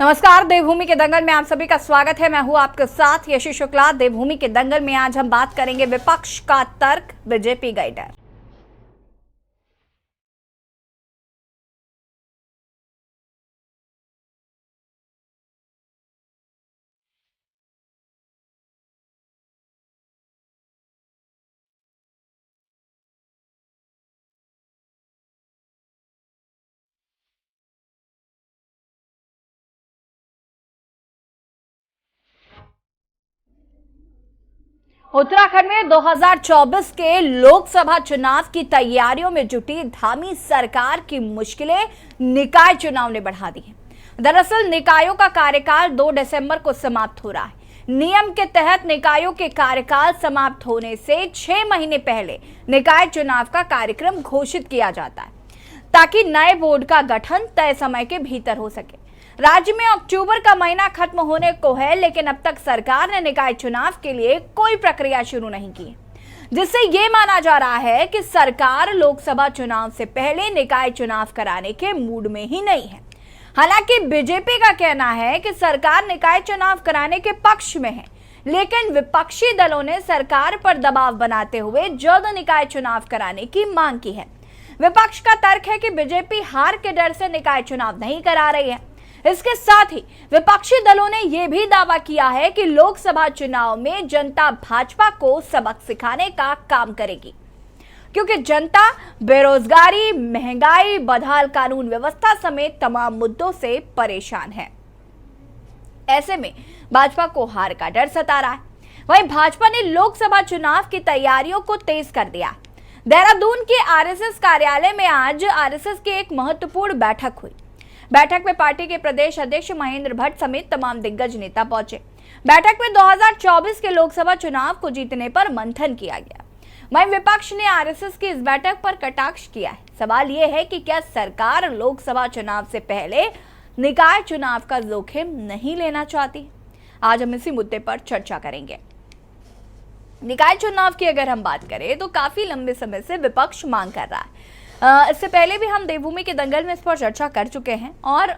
नमस्कार। देवभूमि के दंगल में आप सभी का स्वागत है। मैं हूं आपके साथ यशी शुक्ला। देवभूमि के दंगल में आज हम बात करेंगे विपक्ष का तर्क, बीजेपी गई डर। उत्तराखंड में 2024 के लोकसभा चुनाव की तैयारियों में जुटी धामी सरकार की मुश्किलें निकाय चुनाव ने बढ़ा दी है। दरअसल निकायों का कार्यकाल 2 दिसंबर को समाप्त हो रहा है। नियम के तहत निकायों के कार्यकाल समाप्त होने से 6 महीने पहले निकाय चुनाव का कार्यक्रम घोषित किया जाता है ताकि नए बोर्ड का गठन तय समय के भीतर हो सके। राज्य में अक्टूबर का महीना खत्म होने को है, लेकिन अब तक सरकार ने निकाय चुनाव के लिए कोई प्रक्रिया शुरू नहीं की, जिससे ये माना जा रहा है कि सरकार लोकसभा चुनाव से पहले निकाय चुनाव कराने के मूड में ही नहीं है। हालांकि बीजेपी का कहना है कि सरकार निकाय चुनाव कराने के पक्ष में है, लेकिन विपक्षी दलों ने सरकार पर दबाव बनाते हुए जल्द निकाय चुनाव कराने की मांग की है। विपक्ष का तर्क है कि बीजेपी हार के डर से निकाय चुनाव नहीं करा रही है। इसके साथ ही विपक्षी दलों ने यह भी दावा किया है कि लोकसभा चुनाव में जनता भाजपा को सबक सिखाने का काम करेगी, क्योंकि जनता बेरोजगारी, महंगाई, बदहाल कानून व्यवस्था समेत तमाम मुद्दों से परेशान है। ऐसे में भाजपा को हार का डर सता रहा है। वहीं भाजपा ने लोकसभा चुनाव की तैयारियों को तेज कर दिया। देहरादून के आरएसएस कार्यालय में आज आरएसएस की एक महत्वपूर्ण बैठक हुई। बैठक में पार्टी के प्रदेश अध्यक्ष महेंद्र भट्ट समेत तमाम दिग्गज नेता पहुंचे। बैठक में 2024 के लोकसभा चुनाव को जीतने पर मंथन किया गया। वहीं विपक्ष ने आरएसएस की इस बैठक पर कटाक्ष किया है। सवाल यह है कि क्या सरकार लोकसभा चुनाव से पहले निकाय चुनाव का जोखिम नहीं लेना चाहती? आज हम इसी मुद्दे पर चर्चा करेंगे। निकाय चुनाव की अगर हम बात करें तो काफी लंबे समय से विपक्ष मांग कर रहा है। इससे पहले भी हम देवभूमि के दंगल में इस पर चर्चा कर चुके हैं और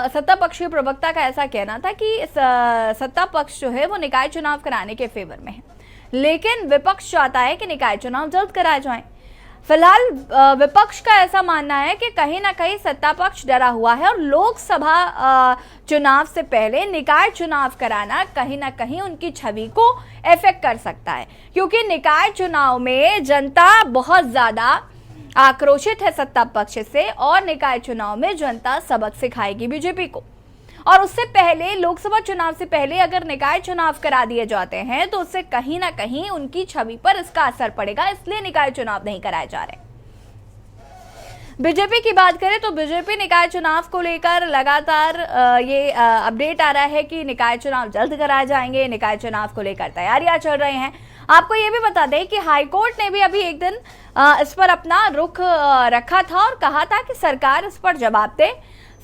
सत्ता पक्ष के प्रवक्ता का ऐसा कहना था कि सत्ता पक्ष जो है वो निकाय चुनाव कराने के फेवर में है, लेकिन विपक्ष चाहता है कि निकाय चुनाव जल्द कराए जाएं। फिलहाल विपक्ष का ऐसा मानना है कि कहीं ना कहीं सत्ता पक्ष डरा हुआ है और लोकसभा चुनाव से पहले निकाय चुनाव कराना कहीं ना कहीं उनकी छवि को इफेक्ट कर सकता है, क्योंकि निकाय चुनाव में जनता बहुत ज्यादा आक्रोशित है सत्ता पक्ष से और निकाय चुनाव में जनता सबक सिखाएगी बीजेपी को। और उससे पहले लोकसभा चुनाव से पहले अगर निकाय चुनाव करा दिए जाते हैं तो उससे कहीं ना कहीं उनकी छवि पर इसका असर पड़ेगा, इसलिए निकाय चुनाव नहीं कराए जा रहे। बीजेपी की बात करें तो बीजेपी निकाय चुनाव को लेकर लगातार ये अपडेट आ रहा है कि निकाय चुनाव जल्द कराए जाएंगे। निकाय चुनाव को लेकर तैयारियां चल रही हैं। आपको ये भी बता दें कि हाईकोर्ट ने भी अभी एक दिन इस पर अपना रुख रखा था और कहा था कि सरकार इस पर जवाब दे,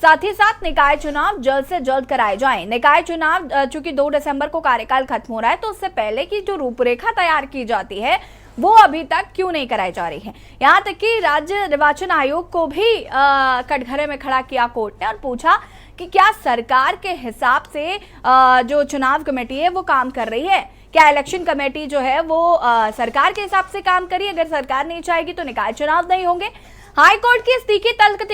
साथ ही साथ निकाय चुनाव जल्द से जल्द कराए जाएं। निकाय चुनाव चूंकि 2 दिसंबर को कार्यकाल खत्म हो रहा है, तो उससे पहले की जो रूपरेखा तैयार की जाती है वो अभी तक क्यों नहीं कराई जा रही है। यहाँ तक कि राज्य निर्वाचन आयोग को भी कटघरे में खड़ा किया कोर्ट ने और पूछा कि क्या सरकार के हिसाब से जो चुनाव कमेटी है वो काम कर रही है, क्या इलेक्शन कमेटी जो है वो सरकार के हिसाब से काम करी? अगर सरकार नहीं चाहेगी तो निकाय चुनाव नहीं होंगे। हाईकोर्ट की इस तीखी तल्ख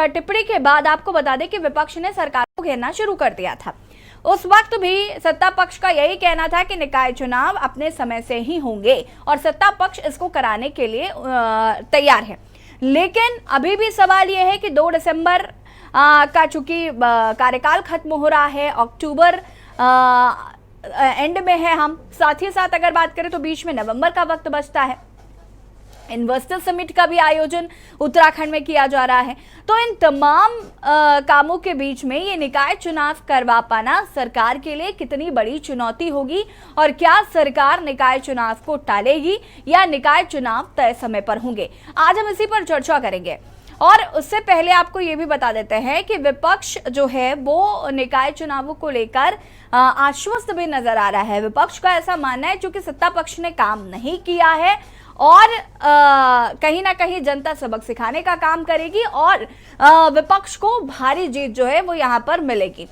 टिप्पणी के बाद आपको बता दें कि विपक्ष ने सरकार को घेरना शुरू कर दिया था। उस वक्त भी सत्ता पक्ष का यही कहना था कि निकाय चुनाव अपने समय से ही होंगे और सत्ता पक्ष इसको कराने के लिए तैयार है। लेकिन अभी भी सवाल यह है कि 2 दिसंबर का चूंकि कार्यकाल खत्म हो रहा है, अक्टूबर एंड में है हम, साथ ही साथ अगर बात करें तो बीच में नवंबर का वक्त बचता है। इन्वेस्टर समिट का भी आयोजन उत्तराखंड में किया जा रहा है। तो इन तमाम कामों के बीच में ये निकाय चुनाव करवा पाना सरकार के लिए कितनी बड़ी चुनौती होगी और क्या सरकार निकाय चुनाव को टालेगी या निकाय चुनाव तय समय पर होंगे, आज हम इसी पर चर्चा करेंगे। और उससे पहले आपको ये भी बता देते हैं कि विपक्ष जो है वो निकाय चुनावों को लेकर आश्वस्त भी नजर आ रहा है। विपक्ष का ऐसा मानना है चूंकि सत्ता पक्ष ने काम नहीं किया है और कहीं ना कहीं जनता सबक सिखाने का काम करेगी और विपक्ष को भारी जीत जो है वो यहाँ पर मिलेगी।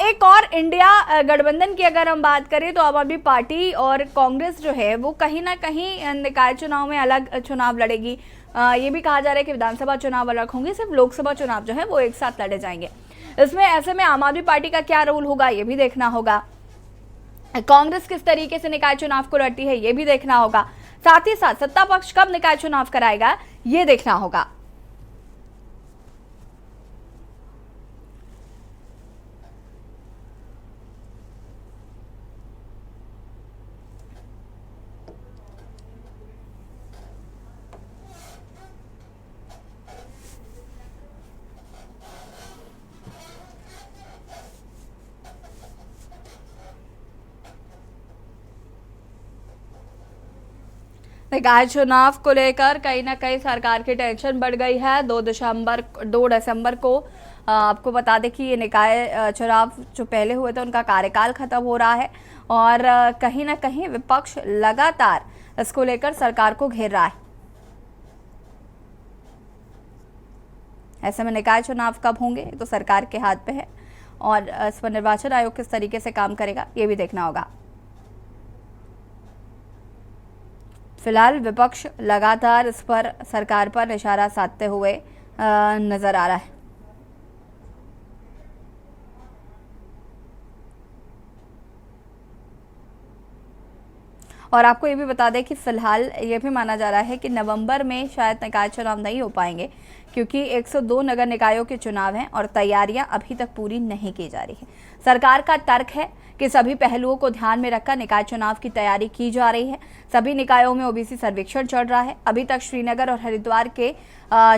एक और इंडिया गठबंधन की अगर हम बात करें तो आम आदमी पार्टी और कांग्रेस जो है वो कहीं ना कहीं निकाय चुनाव में अलग चुनाव लड़ेगी। ये भी कहा जा रहा है कि विधानसभा चुनाव अलग होंगे, सिर्फ लोकसभा चुनाव जो है वो एक साथ लड़े जाएंगे। इसमें ऐसे में आम आदमी पार्टी का क्या रोल होगा ये भी देखना होगा। कांग्रेस किस तरीके से निकाय चुनाव को लड़ती है ये भी देखना होगा। साथ ही साथ सत्ता पक्ष कब निकाय चुनाव कराएगा ये देखना होगा। निकाय चुनाव को लेकर कहीं ना कहीं सरकार की टेंशन बढ़ गई है। 2 दिसंबर को आपको बता दें कि ये निकाय चुनाव जो पहले हुए थे उनका कार्यकाल खत्म हो रहा है और कहीं ना कहीं विपक्ष लगातार इसको लेकर सरकार को घेर रहा है। ऐसे में निकाय चुनाव कब होंगे तो सरकार के हाथ पे है और इस पर निर्वाचन आयोग किस तरीके से काम करेगा ये भी देखना होगा। फिलहाल विपक्ष लगातार इस पर सरकार पर निशाना साधते हुए नजर आ रहा है। और आपको ये भी बता दें कि फिलहाल ये भी माना जा रहा है कि नवंबर में शायद निकाय चुनाव नहीं हो पाएंगे क्योंकि 102 नगर निकायों के चुनाव हैं और तैयारियां अभी तक पूरी नहीं की जा रही है। सरकार का तर्क है कि सभी पहलुओं को ध्यान में रखकर निकाय चुनाव की तैयारी की जा रही है। सभी निकायों में ओबीसी सर्वेक्षण चल रहा है। अभी तक श्रीनगर और हरिद्वार के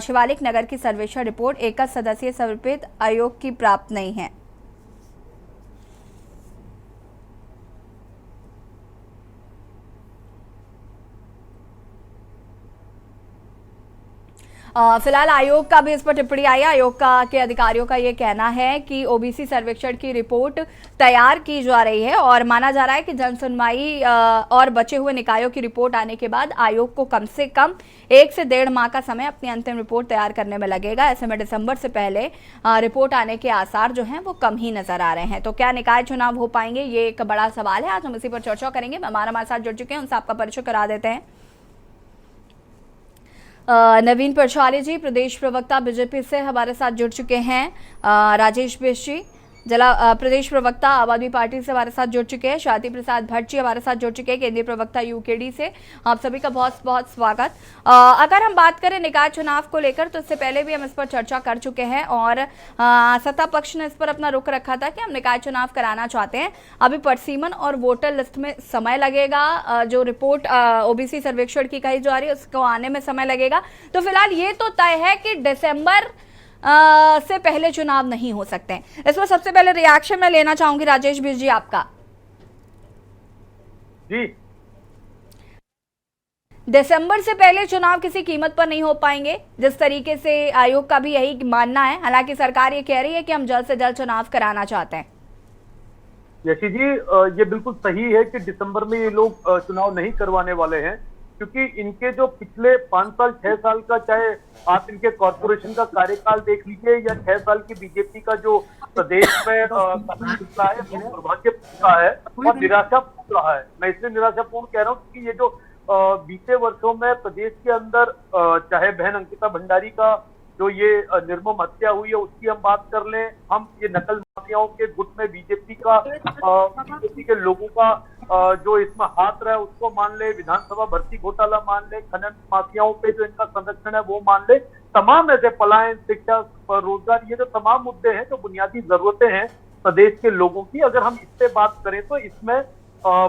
शिवालिक नगर की सर्वेक्षण रिपोर्ट एक सदस्यीय समर्पित आयोग की प्राप्त नहीं है। फिलहाल आयोग का भी इस पर टिप्पणी आई है। आयोग के अधिकारियों का ये कहना है कि ओबीसी सर्वेक्षण की रिपोर्ट तैयार की जा रही है और माना जा रहा है कि जन सुनवाई और बचे हुए निकायों की रिपोर्ट आने के बाद आयोग को कम से कम 1 से 1.5 माह का समय अपनी अंतिम रिपोर्ट तैयार करने में लगेगा। ऐसे में दिसंबर से पहले रिपोर्ट आने के आसार जो हैं वो कम ही नजर आ रहे हैं। तो क्या निकाय चुनाव हो पाएंगे, ये एक बड़ा सवाल है। आज हम इसी पर चर्चा करेंगे। हमारे साथ जुड़ चुके हैं, उनसे आपका परिचय करा देते हैं। नवीन परछाली जी प्रदेश प्रवक्ता बीजेपी से हमारे साथ जुड़ चुके हैं। राजेश बिष्ट जी जिला प्रदेश प्रवक्ता आम आदमी पार्टी से हमारे साथ जुड़ चुके हैं। शांति प्रसाद भट्ट जी हमारे साथ जुड़ चुके हैं केंद्रीय प्रवक्ता यूकेडी से। आप सभी का बहुत बहुत स्वागत। अगर हम बात करें निकाय चुनाव को लेकर तो इससे पहले भी हम इस पर चर्चा कर चुके हैं और सत्ता पक्ष ने इस पर अपना रुख रखा था कि हम निकाय चुनाव कराना चाहते हैं। अभी परसीमन और वोटर लिस्ट में समय लगेगा। जो रिपोर्ट ओबीसी सर्वेक्षण की कही जा रही है उसको आने में समय लगेगा। तो फिलहाल ये तो तय है कि दिसंबर से पहले चुनाव नहीं हो सकते हैं। इसमें सबसे पहले रिएक्शन मैं लेना चाहूंगी राजेश बिष्ट जी आपका। जी, दिसंबर से पहले चुनाव किसी कीमत पर नहीं हो पाएंगे, जिस तरीके से आयोग का भी यही मानना है। हालांकि सरकार ये कह रही है कि हम जल्द से जल्द चुनाव कराना चाहते हैं। यशी जी, ये बिल्कुल सही है कि दिसंबर में ये लोग चुनाव नहीं करवाने वाले हैं क्योंकि इनके जो पिछले 5 साल 6 साल का, चाहे आप इनके कॉर्पोरेशन का कार्यकाल देख लीजिए या 6 साल की बीजेपी का जो प्रदेश में है वो दुर्भाग्यपूर्ण रहा है और निराशापूर्ण रहा है। मैं इसलिए निराशापूर्ण कह रहा हूँ क्योंकि ये जो बीते वर्षों में प्रदेश के अंदर चाहे बहन अंकिता भंडारी का जो ये निर्मम हत्या हुई है उसकी हम बात कर लें, हम ये नकल माफियाओं के गुट में बीजेपी के लोगों का जो इसमें हाथ रहा है उसको मान ले, विधानसभा भर्ती घोटाला मान ले, खनन माफियाओं पे जो इनका संरक्षण है वो मान ले, तमाम ऐसे पलायन, शिक्षा, रोजगार, ये जो तमाम मुद्दे हैं जो बुनियादी जरूरतें हैं प्रदेश के लोगों की, अगर हम इस पे बात करें तो इसमें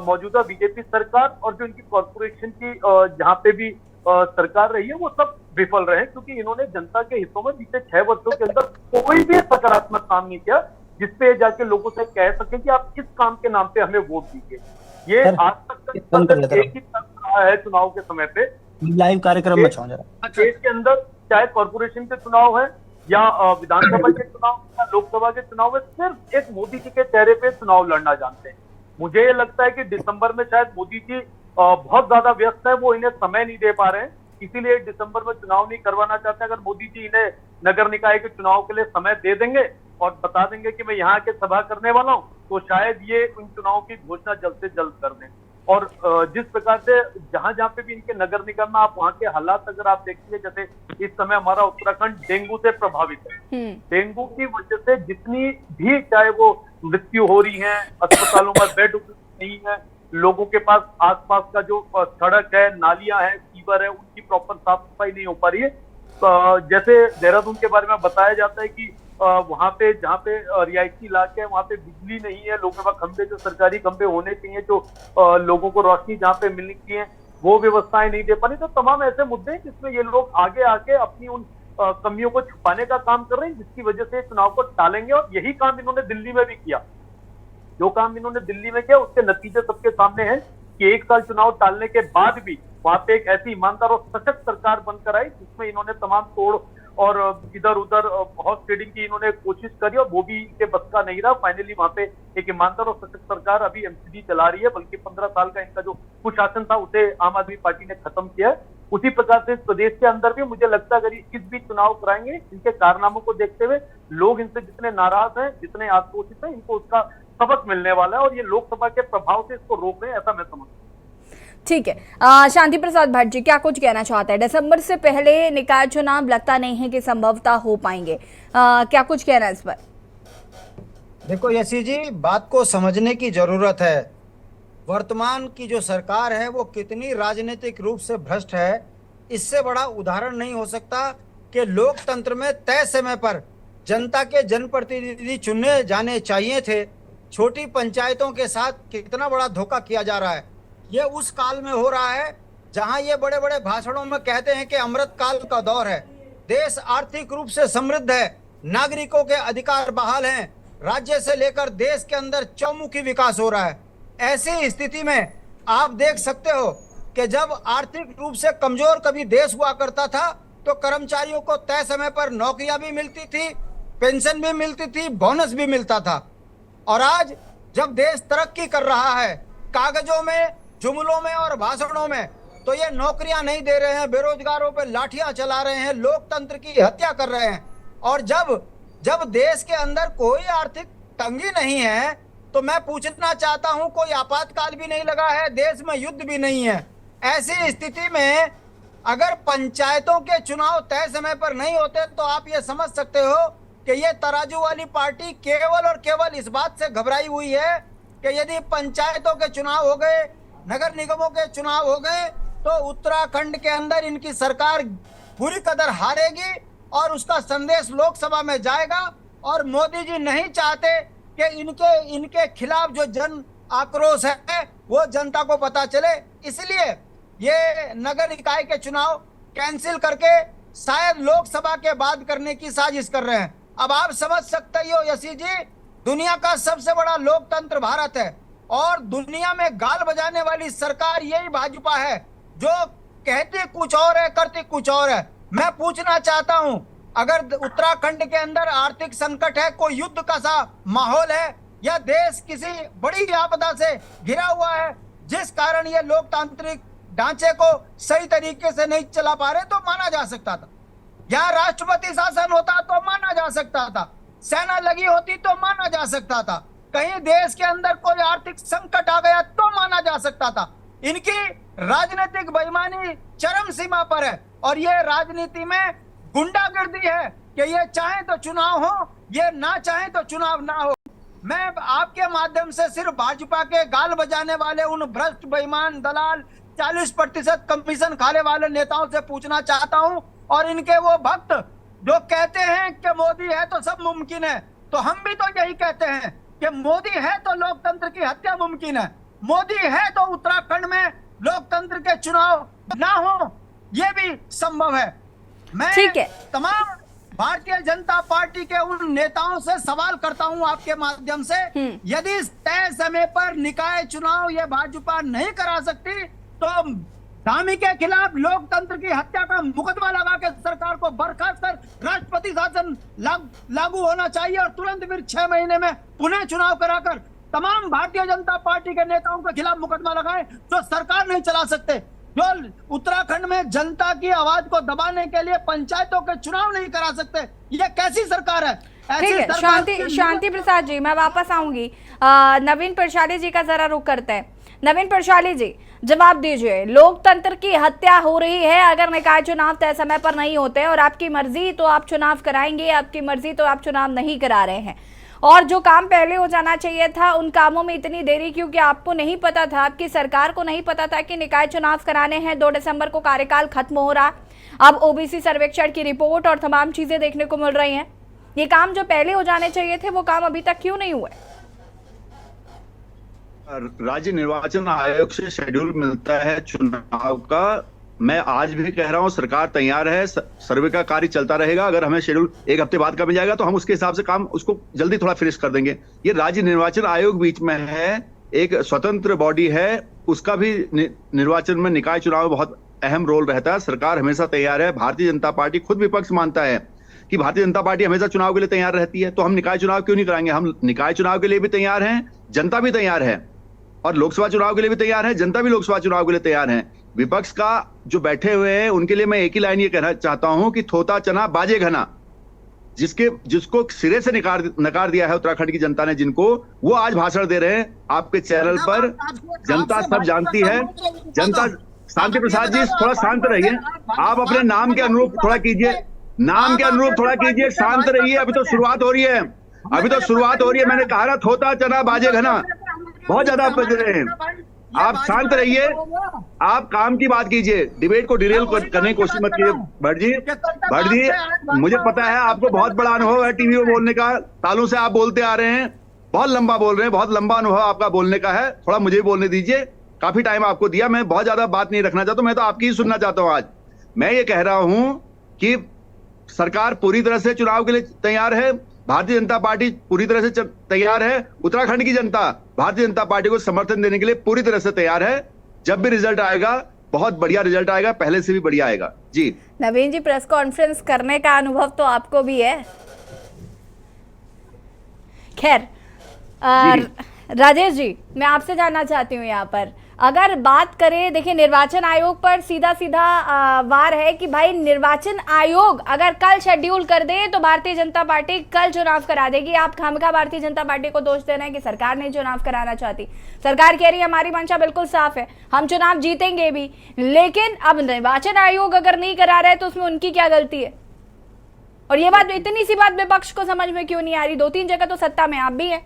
मौजूदा बीजेपी सरकार और जो इनकी कॉर्पोरेशन की जहाँ पे भी सरकार रही है वो सब विफल रहे क्योंकि इन्होंने जनता के हितों में बीते 6 वर्षों के अंदर कोई भी सकारात्मक काम नहीं किया जिसपे जाके लोगों से कह सके कि आप इस काम के नाम पे हमें वोट दीजिए। ये आज तक एक ही रहा है चुनाव के समय पे। लाइव कार्यक्रम में देश के अंदर चाहे कॉर्पोरेशन के चुनाव है या विधानसभा के चुनाव या लोकसभा के चुनाव है, सिर्फ एक मोदी जी के चेहरे पे चुनाव लड़ना जानते हैं। मुझे ये लगता है कि दिसंबर में शायद मोदी जी बहुत ज्यादा व्यस्त है, वो इन्हें समय नहीं दे पा रहे हैं, इसीलिए दिसंबर में चुनाव नहीं करवाना चाहते। अगर मोदी जी इन्हें नगर निकाय के चुनाव के लिए समय दे देंगे और बता देंगे कि मैं यहाँ के सभा करने वाला हूँ, तो शायद ये उन चुनाव की घोषणा जल्द से जल्द कर दें। और जिस प्रकार से जहां जहां पे भी इनके नगर निगम में आप वहां के हालात अगर आप देखेंगे, जैसे इस समय हमारा उत्तराखंड डेंगू से प्रभावित है, डेंगू की वजह से जितनी भी चाहे वो मृत्यु हो रही है, अस्पतालों में बेड नहीं है, लोगों के पास आसपास का जो सड़क है, नालियां हैं, सीवर है, उनकी प्रॉपर साफ सफाई नहीं हो पा रही है। जैसे देहरादून के बारे में बताया जाता है कि वहां पे जहाँ पे रिहायशी इलाके हैं वहां पे बिजली नहीं है, लोगों के पास खंभे, जो सरकारी खंभे होने चाहिए, जो लोगों को रोशनी जहाँ पे मिलनी चाहिए, वो व्यवस्थाएं नहीं दे पा रही। तो तमाम ऐसे मुद्दे हैं जिसमें ये लोग आगे आके अपनी उन कमियों को छुपाने का काम कर रहे हैं, जिसकी वजह से चुनाव को टालेंगे। और यही काम इन्होंने दिल्ली में भी किया। जो काम इन्होंने दिल्ली में किया उसके नतीजे सबके सामने हैं कि 1 साल चुनाव टालने के बाद भी वहां पे एक ऐसी ईमानदार और सशक्त सरकार बनकर आई जिसमें इन्होंने तमाम तोड़ और इधर उधर हॉर्स ट्रेडिंग की इन्होंने कोशिश करी, और वो भी इनके बस का नहीं रहा। फाइनली वहां पे एक ईमानदार और सशक्त सरकार अभी एमसीडी चला रही है, बल्कि 15 साल का इनका जो कुशासन था उसे आम आदमी पार्टी ने खत्म किया है। उसी प्रकार से इस प्रदेश के अंदर भी मुझे लगता है अगर इस भी चुनाव कराएंगे, इनके कारनामों को देखते हुए लोग इनसे जितने नाराज हैं, जितने आक्रोशित हैं, इनको उसका सबक मिलने वाला है, और ये लोकसभा के प्रभाव से इसको रोक रहे हैं, ऐसा मैं समझता हूँ। ठीक है, शांति प्रसाद भट्ट जी क्या कुछ कहना चाहते हैं? दिसंबर से पहले निकाय चुनाव लगता नहीं है कि संभवतः हो पाएंगे, क्या कुछ कहना है इस पर? देखो यशी जी, बात को समझने की जरूरत है। वर्तमान की जो सरकार है वो कितनी राजनीतिक रूप से भ्रष्ट है, इससे बड़ा उदाहरण नहीं हो सकता कि लोकतंत्र में तय समय पर जनता के जनप्रतिनिधि चुने जाने चाहिए थे। छोटी पंचायतों के साथ कितना बड़ा धोखा किया जा रहा है। ये उस काल में हो रहा है जहां ये बड़े बड़े भाषणों में कहते हैं कि अमृत काल का दौर है, देश आर्थिक रूप से समृद्ध है, नागरिकों के अधिकार बहाल हैं, राज्य से लेकर देश के अंदर चौमुखी विकास हो रहा है। ऐसी स्थिति में आप देख सकते हो कि जब आर्थिक रूप से कमजोर कभी देश हुआ करता था तो कर्मचारियों को तय समय पर नौकरियां भी मिलती थी, पेंशन भी मिलती थी, बोनस भी मिलता था। और आज जब देश तरक्की कर रहा है, कागजों में, जुमलों में और भाषणों में, तो ये नौकरियां नहीं दे रहे हैं, बेरोजगारों पे लाठियां चला रहे हैं, लोकतंत्र की हत्या कर रहे हैं। और जब देश के अंदर कोई आर्थिक तंगी नहीं है तो मैं पूछना चाहता हूं, कोई आपातकाल भी नहीं लगा है, देश में युद्ध भी नहीं है। ऐसी स्थिति में अगर पंचायतों के चुनाव तय समय पर नहीं होते तो आप ये समझ सकते हो कि ये तराजू वाली पार्टी केवल और केवल इस बात से घबराई हुई है कि यदि पंचायतों के चुनाव हो गए, नगर निगमों के चुनाव हो गए, तो उत्तराखंड के अंदर इनकी सरकार बुरी कदर हारेगी और उसका संदेश लोकसभा में जाएगा। और मोदी जी नहीं चाहते कि इनके खिलाफ जो जन आक्रोश है वो जनता को पता चले, इसलिए ये नगर निकाय के चुनाव कैंसिल करके शायद लोकसभा के बाद करने की साजिश कर रहे हैं। अब आप समझ सकते हो यशी जी, दुनिया का सबसे बड़ा लोकतंत्र भारत है और दुनिया में गाल बजाने वाली सरकार यही भाजपा है, जो कहती कुछ और है, करती कुछ और है। मैं पूछना चाहता हूं, अगर उत्तराखंड के अंदर आर्थिक संकट है, कोई युद्ध का सा माहौल है, या देश किसी बड़ी आपदा से घिरा हुआ है जिस कारण ये लोकतांत्रिक ढांचे को सही तरीके से नहीं चला पा रहे, तो माना जा सकता था। या राष्ट्रपति शासन होता तो माना जा सकता था, सेना लगी होती तो माना जा सकता था, कहीं देश के अंदर कोई आर्थिक संकट आ गया तो माना जा सकता था। इनकी राजनीतिक बेईमानी चरम सीमा पर है और ये राजनीति में गुंडागर्दी है कि ये चाहे तो चुनाव हो, ये ना चाहे तो चुनाव ना हो। मैं आपके माध्यम से सिर्फ भाजपा के गाल बजाने वाले उन भ्रष्ट बेईमान दलाल 40% कमीशन खाने वाले नेताओं से पूछना चाहता हूं, और इनके वो भक्त जो कहते हैं कि मोदी है तो सब मुमकिन है, तो हम भी तो यही कहते हैं कि मोदी है तो लोकतंत्र की हत्या मुमकिन है, मोदी है तो उत्तराखंड में लोकतंत्र के चुनाव ना हो ये भी संभव है। मैं तमाम भारतीय जनता पार्टी के उन नेताओं से सवाल करता हूं आपके माध्यम से, यदि तय समय पर निकाय चुनाव ये भाजपा नहीं करा सकती तो धामी के खिलाफ लोकतंत्र की हत्या का मुकदमा लगा के सरकार को बर्खास्त कर राष्ट्रपति शासन लागू होना चाहिए और तुरंत फिर 6 महीने में पुनः चुनाव कराकर तमाम भारतीय जनता पार्टी के नेताओं के खिलाफ मुकदमा लगाएं जो सरकार नहीं चला सकते, जो उत्तराखंड में जनता की आवाज को दबाने के लिए पंचायतों के चुनाव नहीं करा सकते। ये कैसी सरकार है? ठीक है, शांति प्रसाद जी, मैं वापस आऊंगी। नवीन प्रशाली जी का जरा रुख करते हैं। नवीन प्रशाली जी, जवाब दीजिए। लोकतंत्र की हत्या हो रही है अगर निकाय चुनाव तय समय पर नहीं होते, और आपकी मर्जी तो आप चुनाव कराएंगे, आपकी मर्जी तो आप चुनाव नहीं करा रहे हैं। और जो काम पहले हो जाना चाहिए था उन कामों में इतनी देरी क्योंकि आपको नहीं पता था, आपकी सरकार को नहीं पता था कि निकाय चुनाव कराने हैं। 2 दिसंबर को कार्यकाल खत्म हो रहा, अब ओबीसी सर्वेक्षण की रिपोर्ट और तमाम चीजें देखने को मिल रही हैं। ये काम जो पहले हो जाने चाहिए थे वो काम अभी तक क्यों नहीं हुए? राज्य निर्वाचन आयोग से शेड्यूल मिलता है चुनाव का। मैं आज भी कह रहा हूं सरकार तैयार है, सर्वे का कार्य चलता रहेगा। अगर हमें शेड्यूल 1 हफ्ते बाद का मिल जाएगा तो हम उसके हिसाब से काम उसको जल्दी थोड़ा फिनिश कर देंगे। ये राज्य निर्वाचन आयोग बीच में है, एक स्वतंत्र बॉडी है, उसका भी निर्वाचन में निकाय चुनाव में बहुत अहम रोल रहता है। सरकार हमेशा तैयार है। भारतीय जनता पार्टी खुद विपक्ष मानता है कि भारतीय जनता पार्टी हमेशा चुनाव के लिए तैयार रहती है, तो हम निकाय चुनाव क्यों नहीं कराएंगे? हम निकाय चुनाव के लिए भी तैयार हैं, जनता भी तैयार है, और लोकसभा चुनाव के लिए भी तैयार है, जनता भी लोकसभा चुनाव के लिए तैयार है। विपक्ष का जो बैठे हुए हैं उनके लिए मैं एक ही लाइन ये कहना चाहता हूं कि थोता चना बाजे घना, जिसको सिरे से नकार दिया है उत्तराखंड की जनता ने, जिनको वो आज भाषण दे रहे हैं आपके चैनल पर। जनता सब जानती है। जनता, शांति प्रसाद जी थोड़ा शांत रहिए, आप अपने नाम के अनुरूप थोड़ा कीजिए, नाम के अनुरूप थोड़ा कीजिए, शांत रहिए। अभी तो शुरुआत हो रही है, अभी तो शुरुआत हो रही है। मैंने कहा ना थोता चना बाजे घना, बहुत ज्यादा आप बज रहे हैं। आप शांत रहिए, आप काम की बात कीजिए, डिबेट को डिरेल करने की कोशिश मत कीजिए। भट्ट जी, मुझे पता है आपको बहुत बड़ा अनुभव है टीवी में बोलने का, सालों से आप बोलते आ रहे हैं, बहुत लंबा बोल रहे हैं, बहुत लंबा अनुभव आपका बोलने का है। थोड़ा मुझे भी बोलने दीजिए, काफी टाइम आपको दिया, मैं बहुत ज्यादा बात नहीं रखना चाहता, मैं तो आपकी ही सुनना चाहता हूं। आज मैं ये कह रहा हूं कि सरकार पूरी तरह से चुनाव के लिए तैयार है, भारतीय जनता पार्टी पूरी तरह से तैयार है, उत्तराखंड की जनता भारतीय जनता पार्टी को समर्थन देने के लिए पूरी तरह से तैयार है। जब भी रिजल्ट आएगा बहुत बढ़िया रिजल्ट आएगा, पहले से भी बढ़िया आएगा। जी नवीन जी, प्रेस कॉन्फ्रेंस करने का अनुभव तो आपको भी है। खैर, राजेश जी, मैं आपसे जानना चाहती हूँ यहाँ पर, अगर बात करें, देखिए निर्वाचन आयोग पर सीधा वार है कि भाई निर्वाचन आयोग अगर कल शेड्यूल कर दे तो भारतीय जनता पार्टी कल चुनाव करा देगी। आप खामखा भारतीय जनता पार्टी को दोष दे रहे हैं कि सरकार नहीं चुनाव कराना चाहती। सरकार कह रही है हमारी मंशा बिल्कुल साफ है, हम चुनाव जीतेंगे भी, लेकिन अब निर्वाचन आयोग अगर नहीं करा रहा है तो उसमें उनकी क्या गलती है? और ये बात, इतनी सी बात विपक्ष को समझ में क्यों नहीं आ रही? 2-3 जगह तो सत्ता में आप भी है।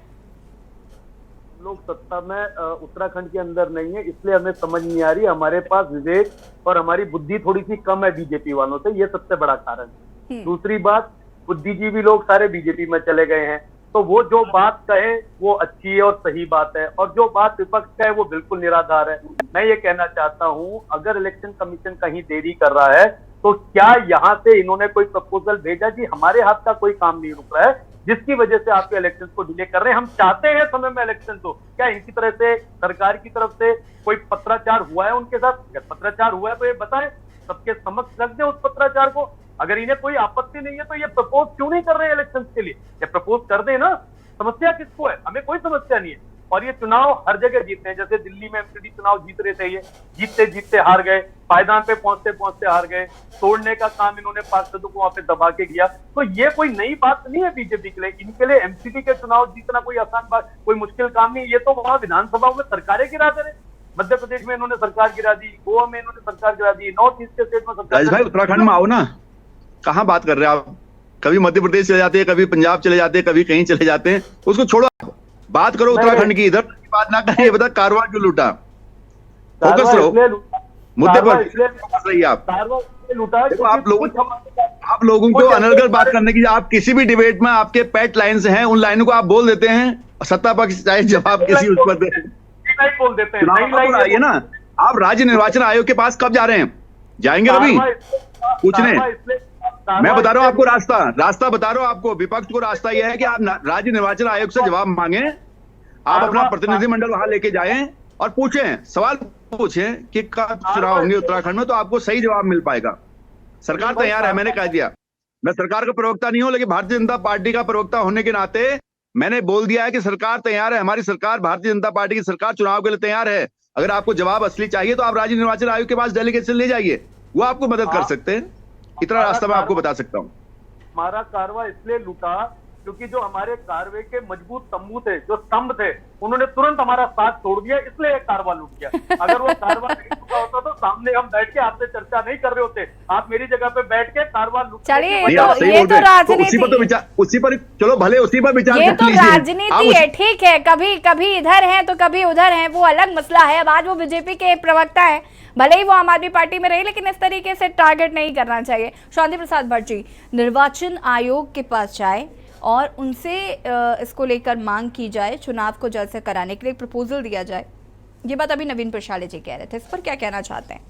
लोग सत्ता में उत्तराखंड के अंदर नहीं है, इसलिए हमें समझ नहीं आ रही। हमारे पास विवेक और हमारी बुद्धि थोड़ी सी कम है बीजेपी वालों से, ये सबसे बड़ा कारण है। दूसरी बात, बुद्धिजीवी लोग सारे बीजेपी में चले गए हैं, तो वो जो बात कहे वो अच्छी है और सही बात है, और जो बात विपक्ष का है वो बिल्कुल निराधार है। मैं ये कहना चाहता हूं, अगर इलेक्शन कमीशन कहीं देरी कर रहा है तो क्या यहाँ से इन्होंने कोई प्रपोजल भेजा कि हमारे हाथ का कोई काम नहीं रुक रहा है जिसकी वजह से आपके इलेक्शन को डिले कर रहे हैं? हम चाहते हैं समय में इलेक्शन, तो क्या इनकी तरह से सरकार की तरफ से कोई पत्राचार हुआ है उनके साथ? अगर पत्राचार हुआ है तो ये बताएं, सबके समक्ष रख दें उस पत्राचार को। अगर इन्हें कोई आपत्ति नहीं है तो ये प्रपोज क्यों नहीं कर रहे हैं इलेक्शन के लिए? ये प्रपोज कर दें ना, समस्या किसको है? हमें कोई समस्या नहीं है। और ये चुनाव हर जगह जीतते हैं, जैसे दिल्ली में एमसीडी चुनाव जीत रहे थे, ये जीतते जीतते हार गए, पायदान पे पहुंचते पहुंचते हार गए, तोड़ने का काम इन्होंने पार्षदों को वहां पे दबा के किया। तो ये कोई नई बात नहीं है बीजेपी के लिए। इनके लिए एमसीडी के चुनाव जीतना कोई आसान बात, कोई मुश्किल काम नहीं। ये तो वहां विधानसभा में सरकारें गिरा दे रहे। मध्य प्रदेश में इन्होंने सरकार गिरा दी, गोवा में इन्होंने सरकार गिरा दी, नॉर्थ ईस्ट के स्टेट में सरकार। भाई उत्तराखंड में आओ ना, कहाँ बात कर रहे हैं आप? कभी मध्य प्रदेश चले जाते हैं, कभी पंजाब चले जाते हैं, कभी कहीं चले जाते हैं, उसको छोड़ो, बात करो उत्तराखंड की। इधर की बात ना करें, बता कारवां क्यों लूटा? फोकस रहो मुद्दे पर, रहिए आप। देखो आप लोगों को अनर्गल बात करने की, आप किसी भी डिबेट में आपके पेट लाइन्स हैं, उन लाइनों को आप बोल देते हैं, सत्ता पक्ष चाहे जवाब किसी उस पर बोल देते हैं। आइए ना, आप राज्य निर्वाचन आयोग के पास कब जा रहे हैं? जाएंगे कभी पूछने? मैं बता रहा हूं आपको रास्ता बता रहा हूं आपको। विपक्ष को रास्ता यह है कि आप राज्य निर्वाचन आयोग से जवाब मांगे, आप अपना प्रतिनिधिमंडल वहां लेके जाएं और पूछें, सवाल पूछें कि कब चुनाव होंगे उत्तराखंड में, तो आपको सही जवाब मिल पाएगा। सरकार तैयार है, मैंने कह दिया। मैं सरकार का प्रवक्ता नहीं हूं, लेकिन भारतीय जनता पार्टी का प्रवक्ता होने के नाते मैंने बोल दिया है कि सरकार तैयार है, हमारी सरकार, भारतीय जनता पार्टी की सरकार चुनाव के लिए तैयार है। अगर आपको जवाब असली चाहिए तो आप राज्य निर्वाचन आयोग के पास डेलीगेशन ले जाइए, वो आपको मदद कर सकते हैं। इतना रास्ता मैं आपको बता सकता हूँ। हमारा कारवा इसलिए लूटा क्योंकि जो हमारे कारवे के मजबूत तंबू थे, जो स्तंभ थे, उन्होंने तुरंत हमारा साथ छोड़ दिया, इसलिए ये कारवा लूट गया। अगर वो कारवा नहीं लूटा होता तो सामने हम बैठ के आपसे चर्चा नहीं कर रहे होते, आप मेरी जगह पे बैठ के कारवा लूट। चलिए, नहीं, आप सही ये बोल तो रहे हैं। राजनीति, उसी पर तो विचार, उसी पर चलो, भले उसी पर विचार ये कर तो लीजिए। राजनीति है, ठीक है, कभी कभी इधर है तो कभी उधर है, वो अलग मसला है। अब आज वो बीजेपी के प्रवक्ता है, भले ही वो आम आदमी पार्टी में रहे, लेकिन इस तरीके से टारगेट नहीं करना चाहिए। शांति प्रसाद भट्ट जी, निर्वाचन आयोग के पास जाए और उनसे इसको लेकर मांग की जाए, चुनाव को जल्द से कराने के लिए एक प्रपोजल दिया जाए, ये बात अभी नवीन प्रशाले जी कह रहे थे, इस पर क्या कहना चाहते हैं?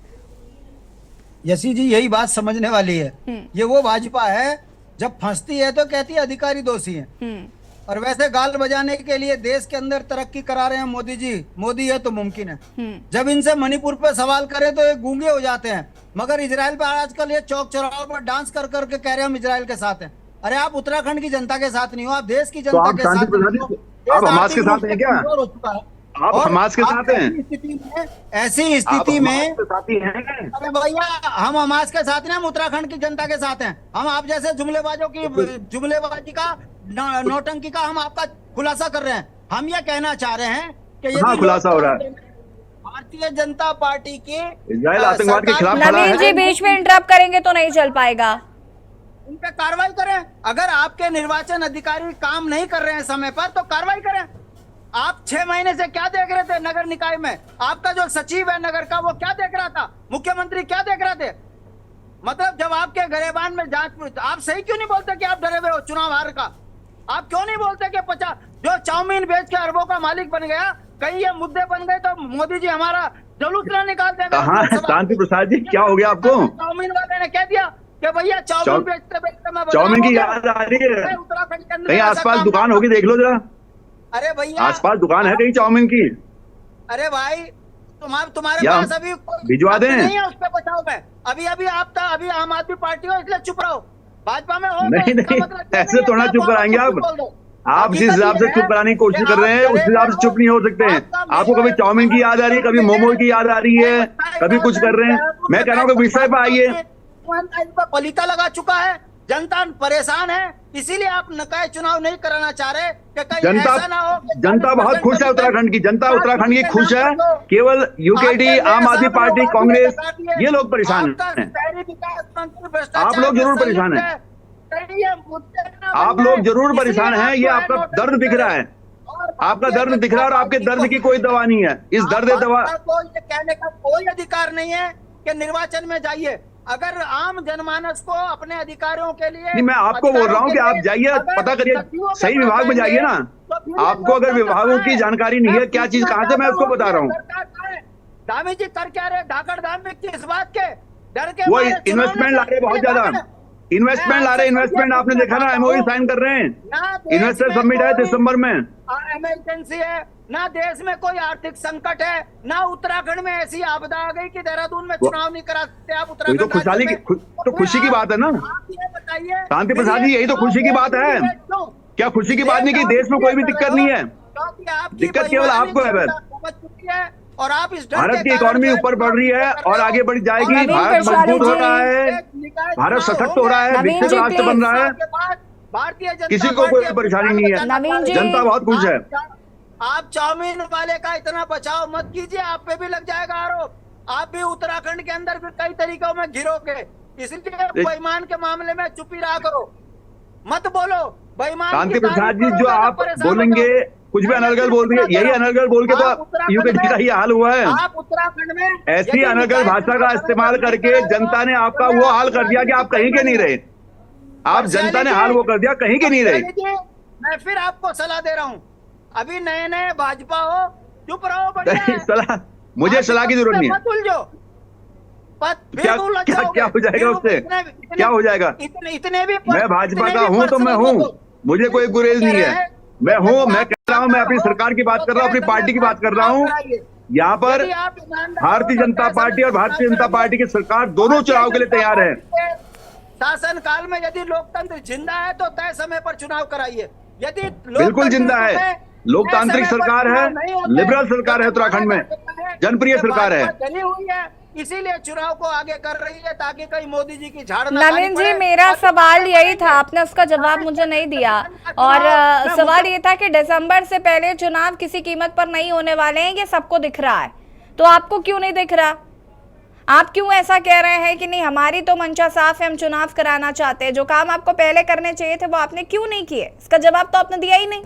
यसी जी, यही बात समझने वाली है। ये वो भाजपा है जब फंसती है तो कहती है अधिकारी दोषी हैं, और वैसे गाल बजाने के लिए देश के अंदर तरक्की करा रहे हैं मोदी जी। मोदी है तो मुमकिन है। जब इनसे मणिपुर पे सवाल करें तो ये गूंगे हो जाते हैं, मगर इजराइल पे आजकल ये चौक चौराहों पर डांस कर करके कह रहे हैं हम इजराइल के साथ हैं। अरे आप उत्तराखंड की जनता के साथ नहीं हो, आप देश की जनता के साथ हो। आप हमास के साथ हैं क्या? हो चुका है, आप हमास के साथ हैं? ऐसी स्थिति में साथी हैं? अरे भैया, हम हमास के साथ नहीं, हम उत्तराखंड की जनता के साथ हैं। हम आप जैसे जुमलेबाजी का, नौटंकी का हम आपका खुलासा कर रहे हैं। हम ये कहना चाह रहे हैं कि यदि खुलासा हो रहा है भारतीय जनता पार्टी की इजराइल आतंकवाद के खिलाफ खड़ा नवीन जी है। बीच में इंटरप्ट करेंगे तो नहीं चल पाएगा। उन पे कार्रवाई करें। अगर आपके निर्वाचन अधिकारी काम नहीं कर रहे हैं समय पर तो कार्रवाई करें। आप 6 महीने से क्या देख रहे थे नगर निकाय में? आपका जो सचिव है नगर का, वो क्या देख रहा था? मुख्यमंत्री क्या देख रहे थे? मतलब जब आपके गरेबान में जांच, आप सही क्यों नहीं बोलते कि आप डरे हुए हो चुनाव हार का? आप क्यों नहीं बोलते कि 50 जो चाउमीन बेच के अरबों का मालिक बन गया, कहीं ये मुद्दे बन गए तो मोदी जी हमारा जुलूस ना निकाल देगा? हाँ, शांति प्रसाद जी, क्या हो गया आपको? चाउमीन वाले ने कह दिया कि भैया चाउमीन बेचते बेचते मैं चाउमीन की याद आ रही है? उत्तराखंड के अंदर कहीं आसपास दुकान होगी, देख लो जरा। अरे भैया, आसपास दुकान है कहीं चाउमीन की? अरे भाई, तुम्हारे पास अभी भिजवा दें? नहीं है उस पे बचाव में। अभी आप अभी आम आदमी पार्टी हो इसलिए चुप रहो। भाजपा में हो नहीं, ऐसे थोड़ा चुप कराएंगे आप जिस हिसाब से चुप कराने की कोशिश कर रहे हैं उस हिसाब से चुप नहीं हो सकते हैं। आपको कभी चाउमीन की याद आ रही है, कभी मोमो की याद आ रही है, कभी कुछ कर रहे हैं। मैं कह रहा हूँ कि विषय पे आइए। पलीता लगा चुका है, जनता परेशान है, इसीलिए आप निकाय चुनाव नहीं कराना चाह रहे कि कहीं ऐसा ना हो। जनता बहुत खुश है, उत्तराखंड की जनता, उत्तराखंड की खुश है। केवल यूकेडी, आम आदमी पार्टी, कांग्रेस, ये लोग परेशान हैं। आप लोग जरूर परेशान हैं, आप लोग जरूर परेशान हैं। ये आपका दर्द दिख रहा है, आपका दर्द दिख रहा है और आपके दर्द की कोई दवा नहीं है। इस दर्द दवा कहने का कोई अधिकार नहीं है कि निर्वाचन में जाइए। अगर आम जनमानस को अपने अधिकारों के लिए नहीं, मैं आपको बोल रहा हूँ कि आप जाइए, पता करिए, सही विभाग में जाइए ना। आपको अगर विभागों की जानकारी नहीं है क्या चीज कहाँ से, मैं उसको बता रहा हूँ। धामी जी कर क्या रहे? धाकड़ धाम में किस बात के डर के? वो इन्वेस्टमेंट ला रहे, बहुत ज्यादा इन्वेस्टमेंट ला रहे। इन्वेस्टमेंट आपने देखा ना, एमओयू साइन कर रहे हैं। इन्वेस्टर समिट है दिसंबर में। इमरजेंसी है ना, देश में कोई आर्थिक संकट है ना, उत्तराखंड में ऐसी आपदा आ गई कि देहरादून में चुनाव नहीं करा सकते आप। उत्तराखंड तो खुशहाली की, तो खुशी की बात है ना। बताइए शांति प्रसाद जी, यही तो खुशी की बात है। क्या खुशी की बात नहीं कि देश में कोई भी दिक्कत नहीं है? दिक्कत केवल आपको है बस। और आप इस भारत की इकोनॉमी ऊपर बढ़ रही है और आगे बढ़ जाएगी। भारत मजबूत हो रहा है, भारत सशक्त हो रहा है, विकसित राष्ट्र बन रहा है। भारतीय जनता किसी को कोई परेशानी नहीं है, जनता बहुत खुश है। आप चाउमीन वाले का इतना बचाव मत कीजिए, आप पे भी लग जाएगा आरोप। आप भी उत्तराखंड के अंदर भी कई तरीकों में घिरोगे, इसलिए बेईमान के मामले में चुप ही रहा करो, मत बोलो बेईमान। शांति प्रसाद जी, जो आप बोलेंगे, कुछ भी अनर्गल बोल रही है, यही अनर्गल बोल के तो यूकेडी का ये हाल हुआ है। आप उत्तराखंड में ऐसी अनर्गल भाषा का इस्तेमाल करके जनता ने आपका वो हाल कर दिया कि आप कहीं के नहीं रहे। आप जनता ने हाल वो कर दिया, कहीं के नहीं रहे। मैं फिर आपको सलाह दे रहा हूँ, अभी नए नए भाजपा हो, चुप रहो। सलाह, मुझे सलाह की जरूरत नहीं है। मत उलझो, क्या हो जाएगा उससे? क्या हो जाएगा? इतने भी मैं भाजपा का हूँ तो मैं हूँ, मुझे कोई गुरेज नहीं है। मैं हूँ, मैं कह रहा हूँ, मैं अपनी सरकार की बात कर रहा हूँ, अपनी पार्टी की बात कर रहा हूँ। यहाँ पर भारतीय जनता पार्टी और भारतीय जनता पार्टी की सरकार दोनों चुनाव के लिए तैयार है। शासन काल में यदि लोकतंत्र जिंदा है तो तय समय पर चुनाव कराइए। यदि बिल्कुल जिंदा है। लोकतांत्रिक सरकार है, लिबरल सरकार है उत्तराखंड में, जनप्रिय सरकार है। चली हुई है, इसीलिए चुनाव को आगे कर रही है ताकि कहीं मोदी जी की झाड़ ना नवीन जी, मेरा सवाल यही था, आपने उसका जवाब मुझे नहीं दिया। और सवाल ये था कि दिसंबर से पहले चुनाव किसी कीमत पर नहीं होने वाले हैं, ये सबको दिख रहा है, तो आपको क्यों नहीं दिख रहा? आप क्यों ऐसा कह रहे हैं कि नहीं हमारी तो मंशा साफ है, हम चुनाव कराना चाहते हैं? जो काम आपको पहले करने चाहिए थे वो आपने क्यों नहीं किए? इसका जवाब तो आपने दिया ही नहीं।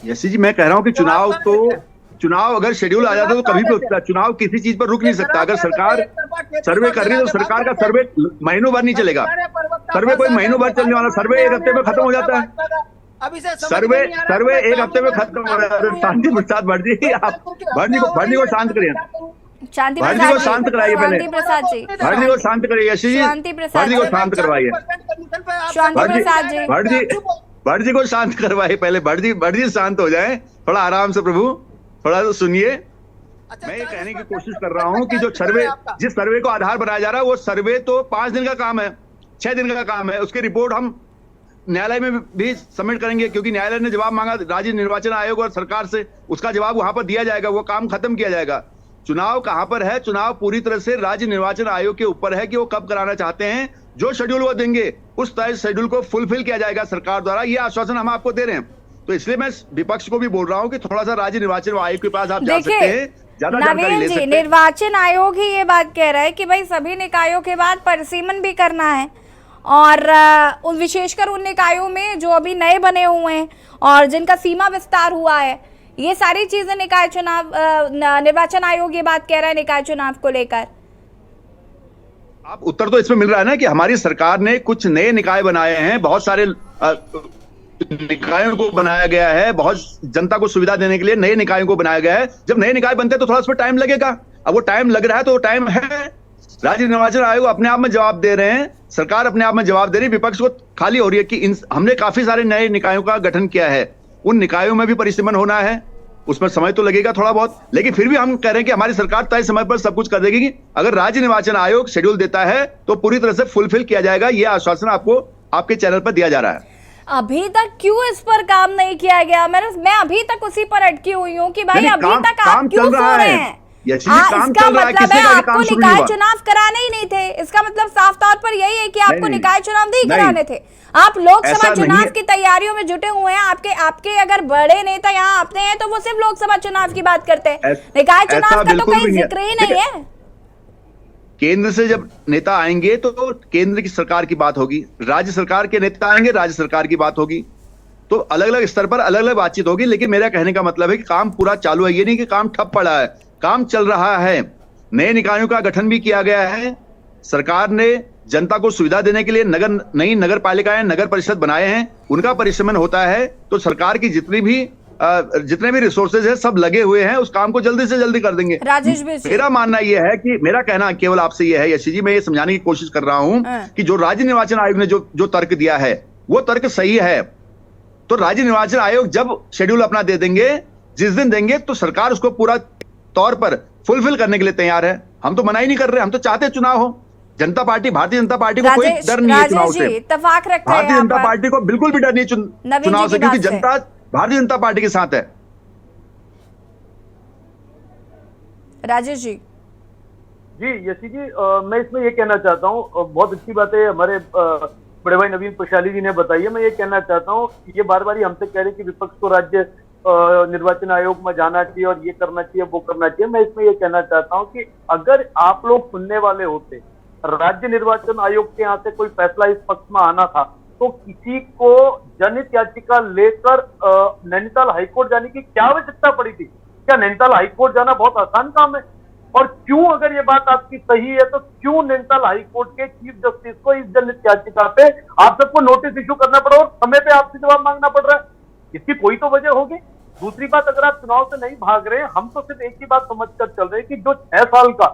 यसी जी, मैं कह रहा हूँ कि चुनाव अगर शेड्यूल आ जाता तो कभी भी होता है। चुनाव किसी चीज पर रुक नहीं सकता। अगर सरकार सर्वे कर रही है तो सरकार का सर्वे महीनों भर नहीं चलेगा। सर्वे कोई महीनों भर चलने वाला, सर्वे एक हफ्ते में खत्म हो जाता है। सर्वे एक हफ्ते में खत्म हो जाता है। शांति प्रसाद भट्टी, आप भट्टी को शांत करिए, शांति भट्टी को शांत कराइए पहले, शांति प्रसाद जी, भट्टी को शांत करिए यशी जी, शांति प्रसाद भट्टी को शांत करवाइए, शांति प्रसाद जी, भट्टी को शांत करवाइए पहले। भट्टी शांत हो जाए, थोड़ा आराम से प्रभु, थोड़ा तो सुनिए। मैं ये कहने की कोशिश कर रहा हूँ कि जो सर्वे, जिस सर्वे को आधार बनाया जा रहा है, वो सर्वे तो 5 दिन का काम है, 6 दिन का काम है। उसकी रिपोर्ट हम न्यायालय में भी सबमिट करेंगे, क्योंकि न्यायालय ने जवाब मांगा राज्य निर्वाचन आयोग और सरकार से, उसका जवाब वहां पर दिया जाएगा, वो काम खत्म किया जाएगा। चुनाव कहां पर है? चुनाव पूरी तरह से राज्य निर्वाचन आयोग के ऊपर है कि वो कब कराना चाहते हैं। जो शेड्यूल वो देंगे उस तय शेड्यूल को फुलफिल किया जाएगा सरकार द्वारा, ये आश्वासन हम आपको दे रहे हैं। तो इसलिए मैं विपक्ष को भी बोल रहा हूं कि थोड़ा सा राज्य निर्वाचन आयोग के पास आप जा सकते हैं, ज्यादा जानकारी ले सकते हैं। निर्वाचन आयोग ही ये बात कह रहा है कि भाई सभी निकायों के बाद परिसीमन भी करना है, और विशेषकर उन निकायों में जो अभी नए बने हुए हैं और जिनका सीमा विस्तार हुआ है, ये सारी चीजें निकाय चुनाव, निर्वाचन आयोग ये बात कह रहा है निकाय चुनाव को लेकर। आप उत्तर तो इसमें मिल रहा है ना कि हमारी सरकार ने कुछ नए निकाय बनाए हैं, बहुत सारे निकायों को बनाया गया है, बहुत जनता को सुविधा देने के लिए नए निकायों को बनाया गया है। जब नए निकाय बनते हैं तो थोड़ा उसमें टाइम लगेगा। अब वो टाइम लग रहा है तो वो टाइम है। राज्य निर्वाचन आयोग अपने आप में जवाब दे रहे हैं, सरकार अपने आप में जवाब दे रही है। विपक्ष को खाली हो रही है कि हमने काफी सारे नए निकायों का गठन किया है, उन निकायों में भी परिसीमन होना है, उसमें समय तो लगेगा थोड़ा बहुत, लेकिन फिर भी हम कह रहे हैं कि हमारी सरकार तय समय पर सब कुछ कर देगी। अगर राज्य निर्वाचन आयोग शेड्यूल देता है तो पूरी तरह से फुलफिल किया जाएगा, ये आश्वासन आपको आपके चैनल पर दिया जा रहा है। अभी तक क्यों इस पर काम नहीं किया गया? मैं अभी तक उसी पर अटकी हुई हूँ कि भाई अभी तक आप क्यों सो रहे हैं? इसका मतलब है आपको निकाय चुनाव कराने ही नहीं थे। इसका मतलब साफ तौर पर यही है कि आपको निकाय चुनाव नहीं कराने थे। आप लोकसभा चुनाव की तैयारियों में जुटे हुए हैं। आपके अगर बड़े नेता यहाँ आते हैं तो वो सिर्फ लोकसभा चुनाव की बात करते हैं, निकाय चुनाव का तो कहीं जिक्र ही नहीं है। केंद्र से जब नेता आएंगे तो केंद्र की सरकार की बात होगी, राज्य सरकार के नेता आएंगे राज्य सरकार की बात होगी, तो अलग अलग स्तर पर अलग अलग बातचीत होगी। लेकिन मेरा कहने का मतलब है कि काम पूरा चालू है, ये नहीं कि काम ठप पड़ा है, काम चल रहा है। नए निकायों का गठन भी किया गया है। सरकार ने जनता को सुविधा देने के लिए नई नगर पालिकाएं, नगर परिषद बनाए हैं, उनका परिसीमन होता है। तो सरकार की जितने भी रिसोर्सेज है सब लगे हुए हैं, उस काम को जल्दी से जल्दी कर देंगे। राजेश भी, मेरा मानना यह है कि मेरा कहना केवल आपसे यह है यशी जी, मैं ये समझाने की कोशिश कर रहा हूं कि जो राज्य निर्वाचन आयोग ने जो तर्क दिया है वो तर्क सही है। तो राज्य निर्वाचन आयोग जब शेड्यूल अपना दे देंगे, जिस दिन देंगे, तो सरकार उसको पूरा तौर पर फुलफिल करने के लिए तैयार है। हम तो मना ही नहीं कर रहे, हम तो चाहते हैं चुनाव हो। भारतीय जनता पार्टी को कोई डर नहीं है चुनाव से। भारतीय जनता पार्टी को बिल्कुल भी डर नहीं चुनाव से, क्योंकि जनता भारतीय जनता पार्टी के साथ है। राजेश जी। जी यशी जी, मैं इसमें ये कहना चाहता हूँ, बहुत अच्छी बात है हमारे बड़े भाई नवीन प्रशाली जी ने बताई है। मैं ये कहना चाहता हूँ, ये बार बार हमसे कह रहे कि विपक्ष को राज्य निर्वाचन आयोग में जाना चाहिए और ये करना चाहिए वो करना चाहिए। मैं इसमें ये कहना चाहता हूँ कि अगर आप लोग सुनने वाले होते, राज्य निर्वाचन आयोग के यहाँ से कोई फैसला इस पक्ष में आना था तो किसी को जनहित याचिका लेकर नैनीताल हाईकोर्ट जाने की क्या आवश्यकता पड़ी थी? क्या नैनीताल हाईकोर्ट जाना बहुत आसान काम है? और क्यों, अगर ये बात आपकी सही है, तो क्यों नैनीताल हाईकोर्ट के चीफ जस्टिस को इस जनहित याचिका पे आप सबको नोटिस इश्यू करना पड़ा और समय पे आपसे जवाब मांगना पड़ रहा है? इसकी कोई तो वजह होगी। दूसरी बात, अगर आप चुनाव से नहीं भाग रहे हैं, हम तो सिर्फ एक ही बात समझकर चल रहे हैं कि जो 6 साल का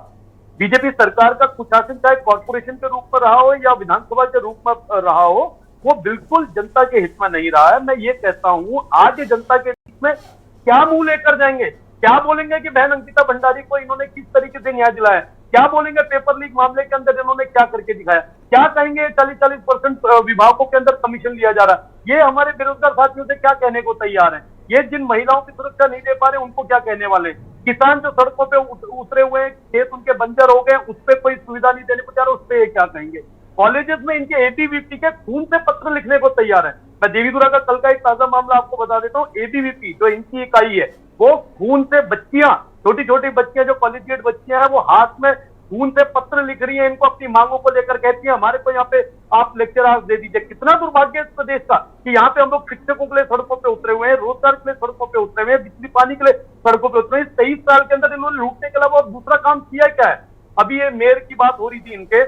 बीजेपी सरकार का कुशासन, चाहे कॉर्पोरेशन के रूप में रहा हो या विधानसभा के रूप में रहा हो, वो बिल्कुल जनता के हित में नहीं रहा है। मैं ये कहता हूं, आज ये जनता के हित में क्या मुंह लेकर जाएंगे? क्या बोलेंगे कि बहन अंकिता भंडारी को इन्होंने किस तरीके से न्याय दिलाया, क्या बोलेंगे पेपर लीक मामले के अंदर इन्होंने क्या करके दिखाया, क्या कहेंगे 40% विभागों के अंदर कमीशन लिया जा रहा है। ये हमारे बेरोजगार साथियों से क्या कहने को तैयार है, ये जिन महिलाओं की सुरक्षा नहीं दे पा रहे उनको क्या कहने वाले, किसान जो सड़कों पे उतरे हुए हैं, खेत उनके बंजर हो गए, उस पर कोई सुविधा नहीं देने को चाह रहे, उस पर क्या कहेंगे। कॉलेजेस में इनके एबीवीपी के खून से पत्र लिखने को तैयार है। मैं देवीधुरा का कल का एक ताजा मामला आपको बता देता हूँ। एबीवीपी जो इनकी इकाई है वो खून से बच्चियां, छोटी छोटी बच्चियां जो कॉलेजिएट बच्चियां हैं, वो हाथ में खून से पत्र लिख रही हैं, इनको अपनी मांगों को लेकर कहती हैं हमारे को यहाँ पे आप लेक्चर आज दे दीजिए। कितना दुर्भाग्य है इस प्रदेश का कि यहाँ पे हम लोग शिक्षकों के लिए सड़कों पे उतरे हुए हैं, रोजगार के लिए सड़कों पे उतरे हुए हैं, बिजली पानी के लिए सड़कों पे उतरे हैं। 23 साल के अंदर इन्होंने लूटने के अलावा और दूसरा काम किया क्या है। अभी ये मेयर की बात हो रही थी इनके,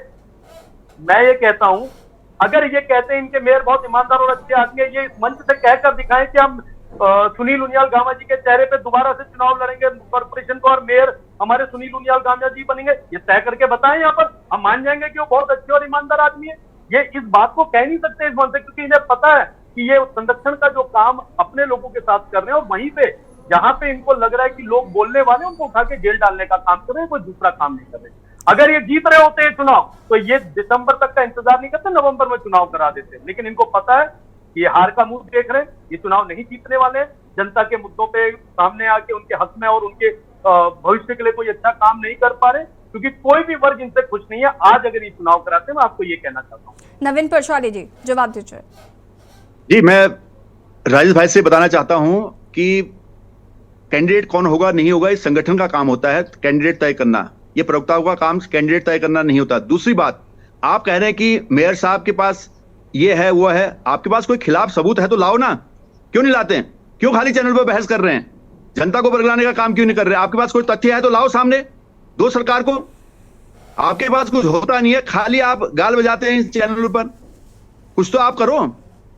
मैं ये कहता हूं अगर ये कहते हैं इनके मेयर बहुत ईमानदार और अच्छे आदमी है, ये इस मंच से कहकर दिखाएं कि हम सुनील उनियाल गामा जी के चेहरे पे दोबारा से चुनाव लड़ेंगे कॉर्पोरेशन को और मेयर हमारे सुनील उनियाल गामा जी बनेंगे, ये तय करके बताएं। यहाँ पर हम मान जाएंगे कि वो बहुत अच्छे और ईमानदार आदमी है। ये इस बात को कह नहीं सकते इस मंच से, क्योंकि इन्हें पता है कि ये संरक्षण का जो काम अपने लोगों के साथ कर रहे हैं और वहीं पे जहां पे इनको लग रहा है कि लोग बोलने वाले उनको उठा के जेल डालने का काम कर रहे हैं, कोई दूसरा काम नहीं कर रहे। अगर ये जीत रहे होते हैं चुनाव तो ये दिसंबर तक का इंतजार नहीं करते, नवंबर में चुनाव करा देते। लेकिन इनको पता है कि ये हार का मुंह देख रहे हैं, ये चुनाव नहीं जीतने वाले हैं। जनता के मुद्दों पे सामने आके उनके हक में और उनके भविष्य के लिए कोई अच्छा काम नहीं कर पा रहे, क्योंकि कोई भी वर्ग इनसे खुश नहीं है। आज अगर ये चुनाव कराते हैं, मैं आपको ये कहना चाहता हूँ। नवीन परशवाली जी जवाब दीजिए। जी, मैं राजेश भाई से बताना चाहता हूं कि कैंडिडेट कौन होगा नहीं होगा इस संगठन का काम होता है कैंडिडेट तय करना, ये प्रवक्ताओं का काम कैंडिडेट तय करना नहीं होता। दूसरी बात, आप कह रहे हैं कि मेयर साहब के पास ये है वो है, आपके पास कोई खिलाफ सबूत है तो लाओ ना, क्यों नहीं लाते हैं? क्यों खाली चैनल पर बहस कर रहे हैं? जनता को बरगलाने का काम क्यों नहीं कर रहे? आपके पास कोई तथ्य है तो लाओ सामने, दो सरकार को। आपके पास कुछ होता नहीं है, खाली आप गाल बजाते हैं इस चैनल पर। कुछ तो आप करो,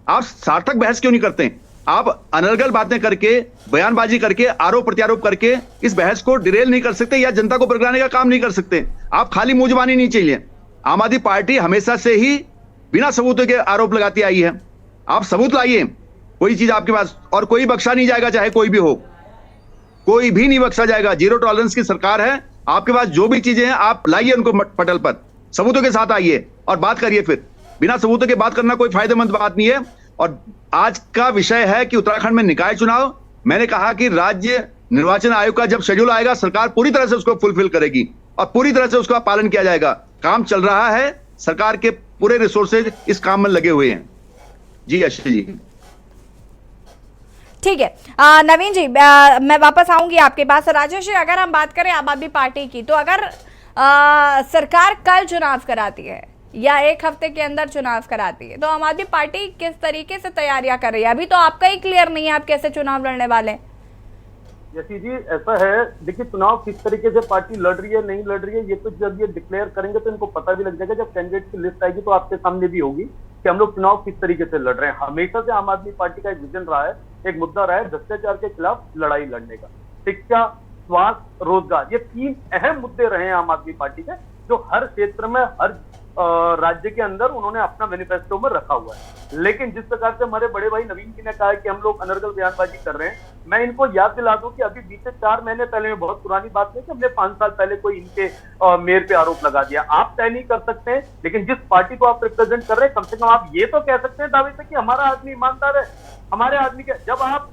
आप सार्थक बहस क्यों नहीं करते? आप अनर्गल बातें करके, बयानबाजी करके, आरोप प्रत्यारोप करके इस बहस को डिरेल नहीं कर सकते या जनता को बरगलाने का काम नहीं कर सकते। आप खाली मुंह जुबानी नहीं चाहिए। आम आदमी पार्टी हमेशा से ही बिना सबूतों के आरोप लगाती आई है। आप सबूत लाइए, कोई चीज आपके पास, और कोई बख्शा नहीं जाएगा, चाहे कोई भी हो, कोई भी नहीं बख्शा जाएगा। जीरो टॉलरेंस की सरकार है। आपके पास जो भी चीजें हैं आप लाइए उनको पटल पर, सबूतों के साथ आइए और बात करिए। फिर बिना सबूतों के बात करना कोई फायदेमंद बात नहीं है। और आज का विषय है कि उत्तराखंड में निकाय चुनाव। मैंने कहा कि राज्य निर्वाचन आयोग का जब शेड्यूल आएगा, सरकार पूरी तरह से उसको फुलफिल करेगी और पूरी तरह से उसका पालन किया जाएगा। काम चल रहा है, सरकार के पूरे रिसोर्सेज इस काम में लगे हुए हैं। जी आशीष जी। ठीक है नवीन जी, मैं वापस आऊंगी आपके पास। राजेश जी, अगर हम बात करें आम आदमी पार्टी की, तो अगर सरकार कल चुनाव कराती है या एक हफ्ते के अंदर चुनाव कराती है, तो आम आदमी पार्टी किस तरीके से तैयारियां कर रही है? अभी तो आपका ही क्लियर नहीं है आप कैसे चुनाव लड़ने वाले हैं। यशी जी, ऐसा है, देखिए चुनाव किस तरीके से पार्टी लड़ रही है नहीं लड़ रही है, ये तो जब ये डिक्लेयर करेंगे तो इनको पता भी लग जाएगा। जब कैंडिडेट की लिस्ट आएगी तो आपके सामने भी होगी कि हम लोग चुनाव किस तरीके से लड़ रहे हैं। हमेशा से आम आदमी पार्टी का एक विजन रहा है, एक मुद्दा रहा है भ्रष्टाचार के खिलाफ लड़ाई लड़ने का। शिक्षा, स्वास्थ्य, रोजगार, ये 3 अहम मुद्दे रहे हैं आम आदमी पार्टी के, जो हर क्षेत्र में, हर राज्य के अंदर उन्होंने अपना मैनिफेस्टो में रखा हुआ है। लेकिन जिस प्रकार से हमारे बड़े भाई नवीन जी ने कहा है कि हम लोग अनर्गल बयानबाजी कर रहे हैं, मैं इनको याद दिला दूं कि अभी बीते 4 महीने पहले में, बहुत पुरानी बात नहीं कि हमने 5 साल पहले कोई इनके मेयर पे आरोप लगा दिया। आप तय नहीं कर सकते हैं, लेकिन जिस पार्टी को आप रिप्रेजेंट कर रहे हैं, कम से कम आप ये तो कह सकते हैं दावे से कि हमारा आदमी ईमानदार है। हमारे आदमी के, जब आप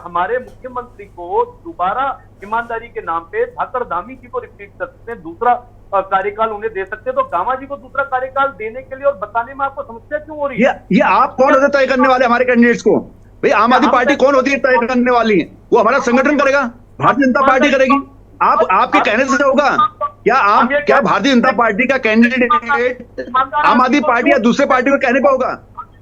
हमारे मुख्यमंत्री को दोबारा ईमानदारी के नाम पे धाकड़ धामी जी को रिपीट कर सकते हैं, दूसरा कार्यकाल उन्हें दे सकते हैं, तो गामा जी को दूसरा कार्यकाल देने के लिए और बताने में आपको समस्या क्यों हो रही है? ये आप कौन होते तय करने वाले हमारे कैंडिडेट्स को? भाई आम आदमी पार्टी कौन होती है तय करने वाली है? वो हमारा संगठन करेगा, भारतीय जनता पार्टी करेगी। आपके कहने से होगा क्या भारतीय जनता पार्टी का कैंडिडेट आम आदमी पार्टी या दूसरे पार्टी को कहने पर होगा?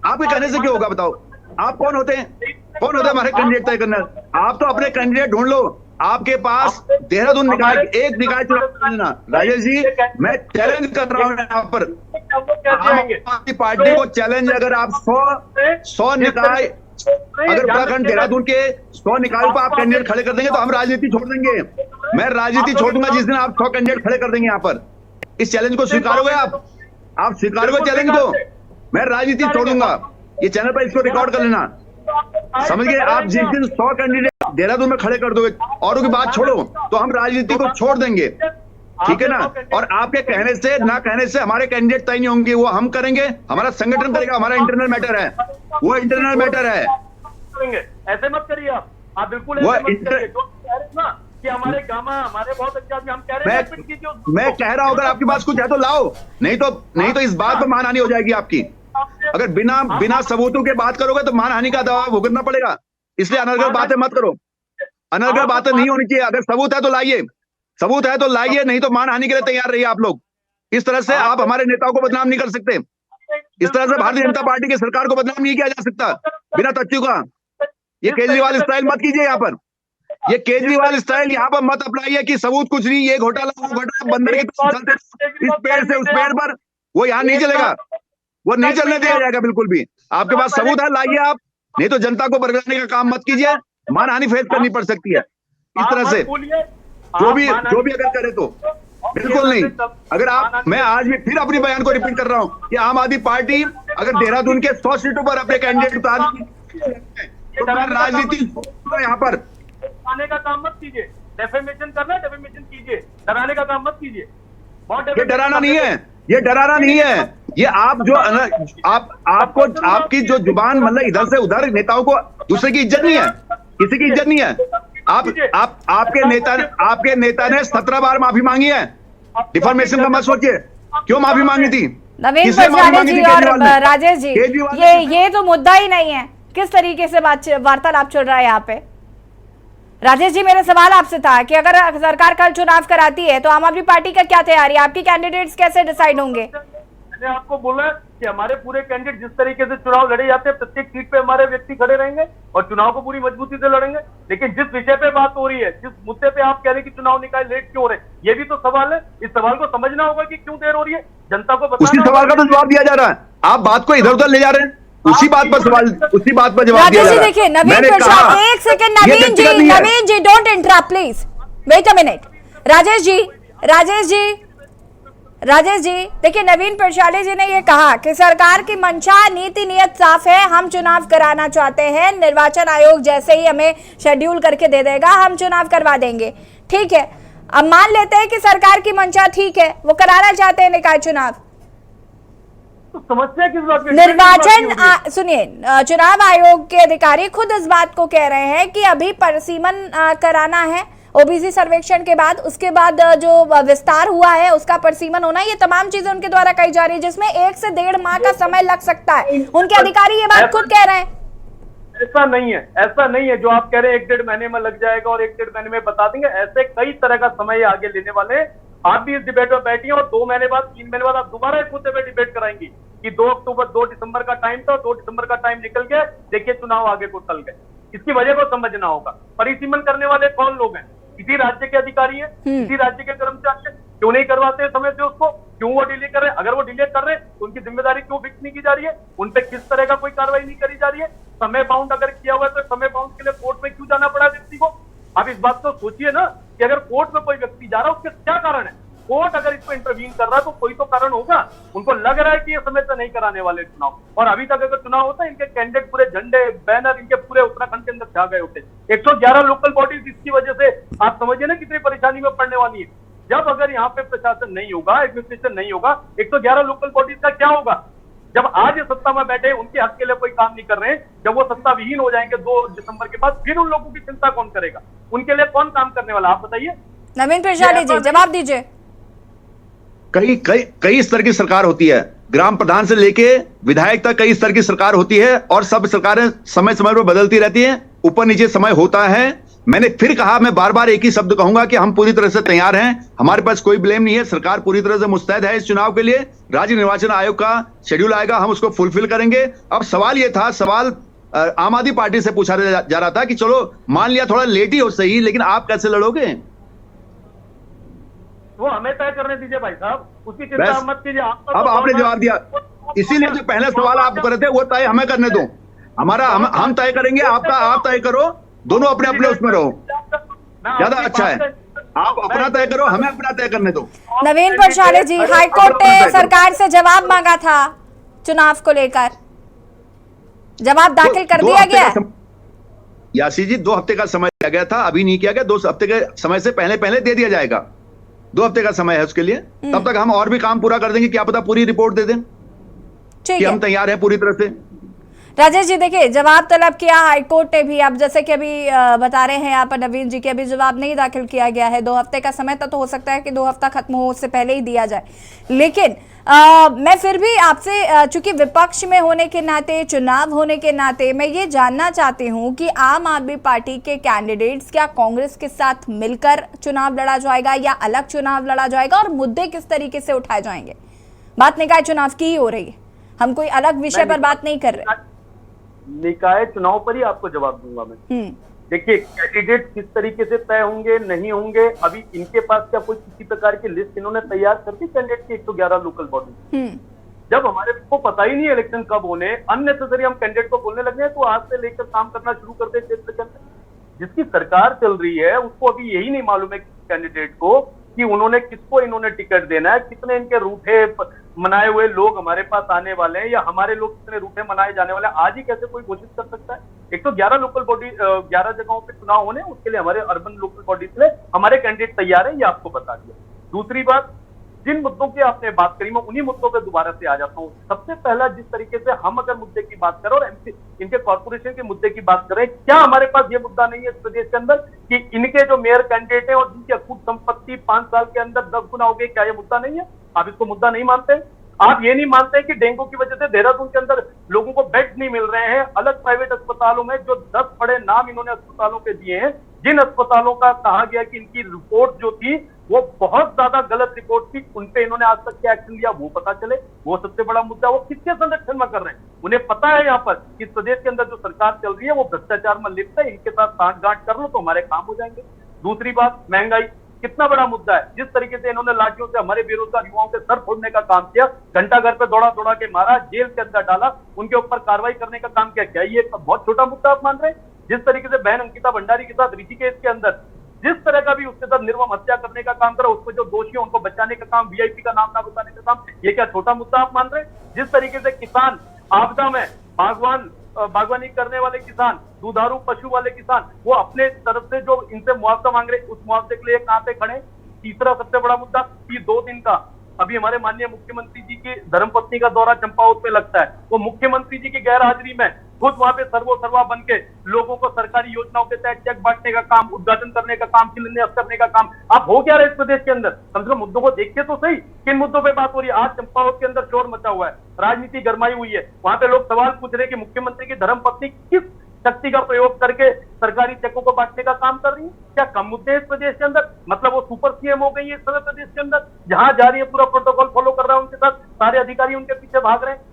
आपके कहने से क्यों होगा बताओ? आप कौन होते हैं? कौन होते हैं हमारे कैंडिडेट तय करने? आप तो अपने कैंडिडेट ढूंढ लो। आपके पास देहरादून निकाय, एक निकाय चुनाव। राजेश जी, मैं चैलेंज कर रहा हूं यहाँ पर आम आदमी पार्टी को चैलेंज। अगर आप 100 निकाय, अगर उत्तराखंड देहरादून के 100 निकायों पर आप कैंडिडेट खड़े कर देंगे तो हम राजनीति छोड़ देंगे। मैं राजनीति छोड़ दूंगा जिस दिन आप 100 कैंडिडेट खड़े कर देंगे यहाँ पर। इस चैलेंज को स्वीकारोगे आप स्वीकारोगे चैलेंज को? मैं राजनीति छोड़ूंगा। ये चैनल पर इसको रिकॉर्ड कर लेना, समझ गए आप? जिस दिन 100 कैंडिडेट देहरादून में खड़े कर दोगे, औरों की बात छोड़ो, तो हम राजनीति को छोड़ देंगे, ठीक है ना। और आपके कहने से ना कहने से हमारे कैंडिडेट तय नहीं होंगे, वो हम करेंगे, हमारा संगठन करेगा, हमारा इंटरनल मैटर है, वो इंटरनल मैटर है। ऐसे मत करिए आप बिल्कुल वो ऐसे मत करिए। जो कह रहे हैं ना कि हमारे गामा हमारे बहुत अच्छे आदमी, हम कह रहे हैं रिपीट कीजिए उसको। मैं कह रहा हूं अगर आपके पास कुछ है तो लाओ, नहीं तो इस बात पर मानहानि हो जाएगी आपकी। अगर बिना सबूतों के बात करोगे तो मानहानि का दबाव भुगतना पड़ेगा, इसलिए अनर्गल बातें मत करो, अनर्गल बातें नहीं होनी चाहिए। अगर सबूत है तो लाइए, सबूत है तो लाइए, नहीं तो मानहानि के लिए तैयार रहिए आप लोग। इस तरह से आप हमारे नेताओं को बदनाम नहीं कर सकते, इस तरह से भारतीय जनता पार्टी की सरकार को बदनाम नहीं किया जा सकता बिना तथ्यों का। ये केजरीवाल स्टाइल मत कीजिए यहाँ पर, ये केजरीवाल स्टाइल यहाँ पर मत अपनाइए कि सबूत कुछ नहीं, ये घोटाला वो घोटाला, बंदर के चलते इस पेड़ से उस पेड़ पर, वो यहाँ नहीं चलेगा, वो नहीं चलने दिया जाएगा बिल्कुल भी। आपके पास सबूत है लाइए आप, नहीं तो जनता को बरगलाने का काम मत कीजिए, मानहानि फेस करनी पड़ सकती है इस तरह से। जो भी अगर करे तो बिल्कुल नहीं। अगर आप, मैं आज भी फिर अपनी बयान को रिपीट कर रहा हूं कि आम आदमी पार्टी अगर देहरादून के 100 सीटों पर अपने कैंडिडेट उतार तो राजनीति यहाँ पर डराने का काम मत कीजिए, डेफेमेशन करना है डेफेमेशन कीजिए, डराने का काम मत कीजिए। ये डराना नहीं है, ये डराना नहीं है, ये आप जो आपको आपकी जो जुबान मतलब इधर से उधर, नेताओं को दूसरे की इज्जत नहीं है, किसी की इज्जत नहीं है। आपके नेता ने 17 बार माफी मांगी है, डिफॉर्मेशन का मत सोचिए, क्यों माफी मांगी थी? नवीन पटसाले जी और राजेश जी, ये तो मुद्दा ही नहीं है, किस तरीके से वार्तालाप चल रहा है यहाँ पे। राजेश जी, मेरा सवाल आपसे था कि अगर सरकार कल चुनाव कराती है तो आम आदमी पार्टी का क्या तैयारी है, आपके कैंडिडेट्स कैसे डिसाइड होंगे? मैंने आपको बोला कि हमारे पूरे कैंडिडेट जिस तरीके से चुनाव लड़े जाते हैं, प्रत्येक सीट पे हमारे व्यक्ति खड़े रहेंगे और चुनाव को पूरी मजबूती से लड़ेंगे। लेकिन जिस विषय पे बात हो रही है, जिस मुद्दे पे आप कह रहे हैं कि चुनाव निकाय लेट क्यों हो रहे, ये भी तो सवाल है। इस सवाल को समझना होगा कि क्यों देर हो रही है, जनता को बताना। उसी सवाल का तो जवाब दिया जा रहा है, आप बात को इधर उधर ले जा रहे हैं, उसी बात पर सवाल, उसी बात पर जवाब दिया जा रहा है। देखिए नवीन पटसाले, एक second Naveen ji don't interrupt please, wait a minute. Rajesh ji देखिए, नवीन पटसाले जी ने ये कहा कि सरकार की मंशा नीति नियत साफ है, हम चुनाव कराना चाहते हैं, निर्वाचन आयोग जैसे ही हमें शेड्यूल करके दे देगा हम चुनाव करवा देंगे। ठीक है, अब मान लेते हैं कि सरकार की मंशा ठीक है, वो कराना चाहते हैं निकाय चुनाव, तो समस्या किस बात की? निर्वाचन सुनिए, चुनाव आयोग के अधिकारी खुद इस बात को कह रहे हैं कि अभी परिसीमन कराना है ओबीसी सर्वेक्षण के बाद, उसके बाद जो विस्तार हुआ है उसका परिसीमन होना, ये तमाम चीजें उनके द्वारा कही जा रही है, जिसमें 1 से 1.5 माह का समय लग सकता है। उनके अधिकारी ये बात खुद कह रहे हैं। ऐसा नहीं है, ऐसा नहीं है जो आप कह रहे हैं 1-1.5 महीने में लग जाएगा और 1-1.5 महीने में बता देंगे। ऐसे कई तरह का समय आगे लेने वाले हैं। आप भी इस डिबेट में बैठी हैं और 2 महीने बाद 3 महीने बाद आप दोबारा इस मुद्दे पे डिबेट कराएंगी कि 2 दिसंबर का टाइम था, 2 दिसंबर का टाइम निकल गया, देखिए चुनाव आगे को टल गए। इसकी वजह को समझना होगा। परिसीमन करने वाले कौन लोग हैं? किसी राज्य के अधिकारी हैं, किसी राज्य के कर्मचारी हैं, क्यों नहीं करवाते समय से उसको, क्यों वो डिले कर रहे हैं? अगर वो डिले कर रहे हैं तो उनकी जिम्मेदारी क्यों फिक्स नहीं की जा रही है? उन पे किस तरह का कोई कार्रवाई नहीं करी जा रही है? समय बाउंड अगर किया हुआ है तो समय बाउंड के लिए कोर्ट में क्यों जाना पड़ा व्यक्ति को? आप इस बात को सोचिए ना कि अगर कोर्ट में कोई व्यक्ति जा रहा है उसके क्या कारण है? कोर्ट अगर इसको इंटरवीन कर रहा है तो कोई तो कारण होगा। उनको लग रहा है कि ये समय से नहीं कराने वाले चुनाव, और अभी तक अगर चुनाव होता है इनके कैंडिडेट पूरे झंडे बैनर इनके पूरे उत्तराखंड के अंदर छा गए होते। 111 लोकल बॉडीज, इसकी वजह से आप समझिए ना कितनी परेशानी में पड़ने वाली है। जब अगर यहाँ पे प्रशासन नहीं होगा, एडमिनिस्ट्रेशन नहीं होगा, 111 लोकल बॉडीज का क्या होगा? जब आज ये सत्ता में बैठे उनके हक के लिए कोई काम नहीं कर रहे हैं, जब वो सत्ता विहीन हो जाएंगे 2 दिसंबर के बाद, फिर उन लोगों की चिंता कौन करेगा? उनके लिए कौन काम करने वाला? आप बताइए। नवीन पटसाले जी जवाब दीजिए। कई स्तर की सरकार होती है, ग्राम प्रधान से लेके विधायक तक कई स्तर की सरकार होती है, और सब सरकारें समय समय पर बदलती रहती हैं, ऊपर नीचे समय होता है। मैंने फिर कहा, मैं बार बार एक ही शब्द कहूंगा कि हम पूरी तरह से तैयार हैं, हमारे पास कोई ब्लेम नहीं है, सरकार पूरी तरह से मुस्तैद है इस चुनाव के लिए। राज्य निर्वाचन आयोग का शेड्यूल आएगा, हम उसको फुलफिल करेंगे। अब सवाल ये था, सवाल आम आदमी पार्टी से पूछा जा रहा था कि चलो मान लिया थोड़ा लेट ही हो सही, लेकिन आप कैसे लड़ोगे? वो हमें तय करने दीजिए भाई साहब, उसकी चिंता मत कीजिए। अब आपने जवाब दिया, इसीलिए जो पहले सवाल आप कर रहे थे वो तय हमें करने दो, हमारा हम तय करेंगे, आपका आप तय करो, दोनों अपने अपने उसमें रहो, ज्यादा अच्छा है। आप अपना तय करो, हमें अपना तय करने दो। नवीन पटसाले जी, हाईकोर्ट ने सरकार से जवाब मांगा था चुनाव को लेकर, जवाब दाखिल कर दिया गया। यासी जी 2 हफ्ते का समय किया गया था, अभी नहीं किया गया, 2 हफ्ते के समय से पहले पहले दे दिया जाएगा। 2 हफ्ते का समय है उसके लिए, तब तक हम और भी काम पूरा कर देंगे, क्या पता पूरी रिपोर्ट दे दें ठीक कि है हम तैयार हैं पूरी तरह से। राजेश जी, देखिए जवाब तलब किया हाईकोर्ट ने भी, अब जैसे कि अभी बता रहे हैं यहाँ पर नवीन जी के अभी जवाब नहीं दाखिल किया गया है। 2 हफ्ते का समय तो हो सकता है कि 2 हफ्ता खत्म हो उससे पहले ही दिया जाए, लेकिन मैं फिर भी आपसे चूंकि विपक्ष में होने के नाते, चुनाव होने के नाते, मैं ये जानना चाहती हूँ कि आम आदमी पार्टी के कैंडिडेट्स क्या कांग्रेस के साथ मिलकर चुनाव लड़ा जाएगा या अलग चुनाव लड़ा जाएगा, और मुद्दे किस तरीके से उठाए जाएंगे? बात निकाय चुनाव की ही हो रही है, हम कोई अलग विषय पर बात नहीं कर रहे। निकाय चुनाव पर ही आपको जवाब दूंगा मैं। देखिए, कैंडिडेट किस तरीके से तय होंगे नहीं होंगे, अभी इनके पास क्या कोई किसी प्रकार की लिस्ट इन्होंने तैयार कर दी कैंडिडेट की 111 लोकल बॉडी? जब हमारे को पता ही नहीं इलेक्शन कब होने, अननेसेसरी हम कैंडिडेट को बोलने लगे हैं, तो आज से लेकर काम करना शुरू कर दे क्षेत्र के अंदर। जिसकी सरकार चल रही है उसको अभी यही नहीं मालूम है कैंडिडेट को कि उन्होंने किसको इन्होंने टिकट देना है, कितने इनके रूठे मनाए हुए लोग हमारे पास आने वाले हैं, या हमारे लोग कितने रूठे मनाए जाने वाले हैं। आज ही कैसे कोई घोषित कर सकता है? 111 लोकल बॉडी 11 जगहों पे चुनाव होने, उसके लिए हमारे अर्बन लोकल बॉडी से हमारे कैंडिडेट तैयार है, ये आपको बता दिया। दूसरी बात, जिन मुद्दों की आपने बात करी, मैं उन्हीं मुद्दों पे दोबारा से आ जाता हूं। सबसे पहला, जिस तरीके से हम अगर मुद्दे की बात करें और इनके कॉर्पोरेशन के मुद्दे की बात करें, क्या हमारे पास ये मुद्दा नहीं है इस प्रदेश के अंदर कि इनके जो मेयर कैंडिडेट हैं और जिनकी अकूत संपत्ति 5 साल के अंदर 10 गुना हो गई, क्या ये मुद्दा नहीं है? आप इसको मुद्दा नहीं मानते? आप ये नहीं मानते कि डेंगू की वजह से देहरादून के अंदर लोगों को बेड नहीं मिल रहे हैं, अलग प्राइवेट अस्पतालों में जो 10 बड़े नाम इन्होंने अस्पतालों के दिए हैं, जिन अस्पतालों का कहा गया कि इनकी रिपोर्ट जो थी वो बहुत ज्यादा गलत रिपोर्ट थी, उन पे इन्होंने आज तक क्या एक्शन लिया वो पता चले। वो सबसे बड़ा मुद्दा, वो किसके संरक्षण में कर रहे हैं? उन्हें पता है यहाँ पर कि प्रदेश के अंदर जो सरकार चल रही है वो भ्रष्टाचार में लिप्त है, इनके साथ सांठगांठ कर लो तो हमारे काम हो जाएंगे। दूसरी बात, महंगाई कितना बड़ा मुद्दा है। जिस तरीके से इन्होंने लाठियों से हमारे बेरोजगार युवाओं के सर फोड़ने का काम किया, घंटा घर पे दौड़ा दौड़ा के मारा, जेल के अंदर डाला, उनके ऊपर कार्रवाई करने का काम किया, क्या ये बहुत छोटा मुद्दा आप मान रहे हैं? जिस तरीके से बहन अंकिता भंडारी के साथ ऋषिकेश के अंदर जिस तरह का भी उसके साथ निर्मम हत्या करने का काम करा, उसको जो दोषी है उनको बचाने का काम, वीआईपी का नाम ना बताने का काम, ये क्या छोटा मुद्दा आप मान रहे हैं? जिस तरीके से किसान आपदा में बागवानी करने वाले किसान, दुधारू पशु वाले किसान, वो अपने तरफ से जो इनसे मुआवजा मांग रहे, उस मुआवजे के लिए कहां पे खड़े? तीसरा सबसे बड़ा मुद्दा, कि 2 दिन का अभी हमारे माननीय मुख्यमंत्री जी की धर्मपत्नी का दौरा चंपावत पे लगता है, वो मुख्यमंत्री जी की गैर हाजिरी में खुद वहां पे सर्वोसर्वा बन के लोगों को सरकारी योजनाओं के तहत चेक बांटने का काम, उद्घाटन करने का काम, शिलान्यास करने का काम, आप हो क्या रहे इस प्रदेश के अंदर? कम से कम मुद्दों को देखिए तो सही, किन मुद्दों पे बात हो रही है? आज चंपावत के अंदर शोर मचा हुआ है, राजनीति गरमाई हुई है, वहां पे लोग सवाल पूछ रहे हैं कि मुख्यमंत्री की धर्मपत्नी किस शक्ति का प्रयोग करके सरकारी चेकों को बांटने का काम कर रही है? क्या कम मुद्दे हैं इस प्रदेश के अंदर? मतलब वो सुपर सीएम हो गई है इस समय प्रदेश के अंदर, जहां जा रही है पूरा प्रोटोकॉल फॉलो कर रहा है, उनके साथ सारे अधिकारी उनके पीछे भाग रहे हैं।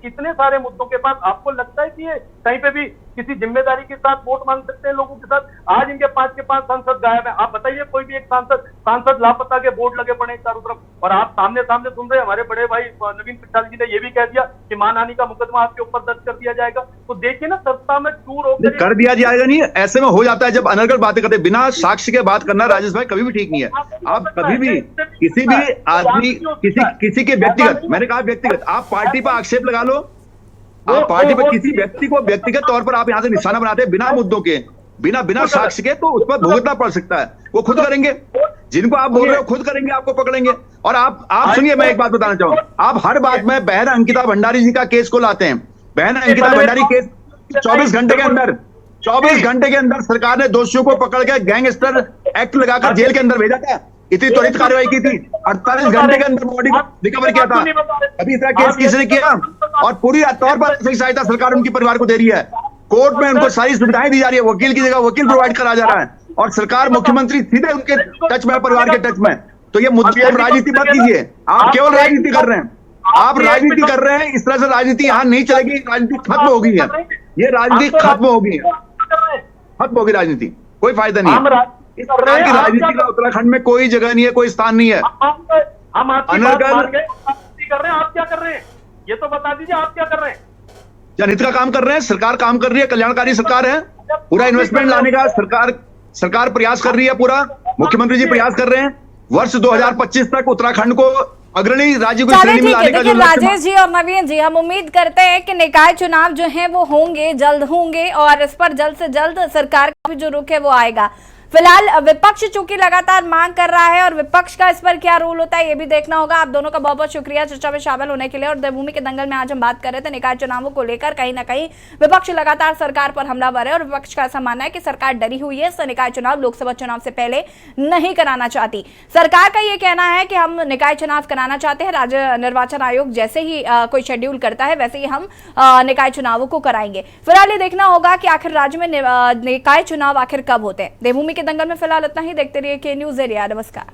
इतने सारे मुद्दों के बाद आपको लगता है कि ये कहीं पे भी किसी जिम्मेदारी के साथ वोट मांग सकते हैं लोगों के साथ? आज इनके 5 के 5 सांसद गायब है। आप बताइए, कोई भी एक सांसद लापता के बोर्ड लगे पड़े चारों तरफ, और आप सामने सामने सुन रहे हैं हमारे बड़े भाई नवीन पिठाल जी ने ये भी कह दिया कि मानहानि का मुकदमा आपके ऊपर दर्ज कर दिया जाएगा। तो देखिए ना, सत्ता में चूर होकर कर दिया जाएगा नहीं, ऐसे में हो जाता है जब अनर्गल बातें करते, बिना साक्ष्य के बात करना राजेश भाई कभी भी ठीक नहीं है। आप कभी भी किसी भी आदमी किसी के व्यक्तिगत, मैंने कहा व्यक्तिगत, आप पार्टी पर आक्षेप लगा लो, आप पार्टी पर किसी व्यक्ति को व्यक्तिगत तौर पर आप यहां से निशाना बनाते हैं बिना मुद्दों के, बिना साक्ष्य के, तो उस पर भुगतना पड़ सकता है। वो खुद करेंगे, जिनको आप बोल रहे हो खुद करेंगे, आपको पकड़ेंगे। और आप सुनिए, मैं एक बात बताना चाहूंगा, आप हर बात में बहन अंकिता भंडारी जी का केस को लाते हैं। बहन अंकिता भंडारी केस 24 घंटे के अंदर सरकार ने दोषियों को पकड़ के गैंगस्टर एक्ट लगाकर जेल के अंदर भेजा था। इतनी त्वरित कार्रवाई की थी, 48 घंटे के अंदर बॉडी रिकवर किया था। अभी इसका केस किसने किया? और पूरी तौर पर सहायता सरकार उनके परिवार को दे रही है। कोर्ट में उनको सारी सुविधाएं दी जा रही है, वकील की जगह वकील प्रोवाइड करा जा रहा है, और सरकार, मुख्यमंत्री सीधे उनके टच में, परिवार के टच में। तो ये मुद्दे राजनीति मत कीजिए, आप केवल राजनीति कर रहे हैं, आप राजनीति कर रहे हैं। इस तरह से राजनीति यहाँ नहीं चलेगी, राजनीति खत्म हो गई है, ये राजनीति खत्म होगी, खत्म होगी राजनीति, कोई फायदा नहीं है। इस प्रकार की राजनीति का उत्तराखंड में कोई जगह नहीं है, कोई स्थान नहीं है। हम आपकी बात मान गए, कर रहे हैं, आप क्या कर रहे हैं ये तो बता दीजिए, आप क्या कर रहे हैं? जनहित का काम कर रहे हैं, सरकार काम कर रही है, कल्याणकारी सरकार है, पूरा इन्वेस्टमेंट लाने का सरकार प्रयास कर रही है, पूरा मुख्यमंत्री जी प्रयास कर रहे हैं। वर्ष 2025 तक उत्तराखंड को अग्रणी राज्य की चलिए श्रेणी में ठीक है। लाने का जो देखिए लक्ष्य राजेश जी और नवीन जी, हम उम्मीद करते हैं कि निकाय चुनाव जो है वो होंगे, जल्द होंगे और इस पर जल्द से जल्द सरकार का भी जो रुख है वो आएगा। फिलहाल विपक्ष चूंकि लगातार मांग कर रहा है और विपक्ष का इस पर क्या रोल होता है ये भी देखना होगा। आप दोनों का बहुत बहुत शुक्रिया चर्चा में शामिल होने के लिए। और देवभूमि के दंगल में आज हम बात कर रहे थे निकाय चुनावों को लेकर। कहीं ना कहीं विपक्ष लगातार सरकार पर हमलावर है और विपक्ष का ऐसा मानना है कि सरकार डरी हुई है, इससे निकाय चुनाव लोकसभा चुनाव से पहले नहीं कराना चाहती। सरकार का ये कहना है कि हम निकाय चुनाव कराना चाहते हैं, राज्य निर्वाचन आयोग जैसे ही कोई शेड्यूल करता है वैसे ही हम निकाय चुनावों को कराएंगे। फिलहाल ये देखना होगा कि आखिर राज्य में निकाय चुनाव आखिर कब होते हैं। देवभूमि के दंगल में फिलहाल इतना ही। देखते रहिए के न्यूज़ एरिया। नमस्कार।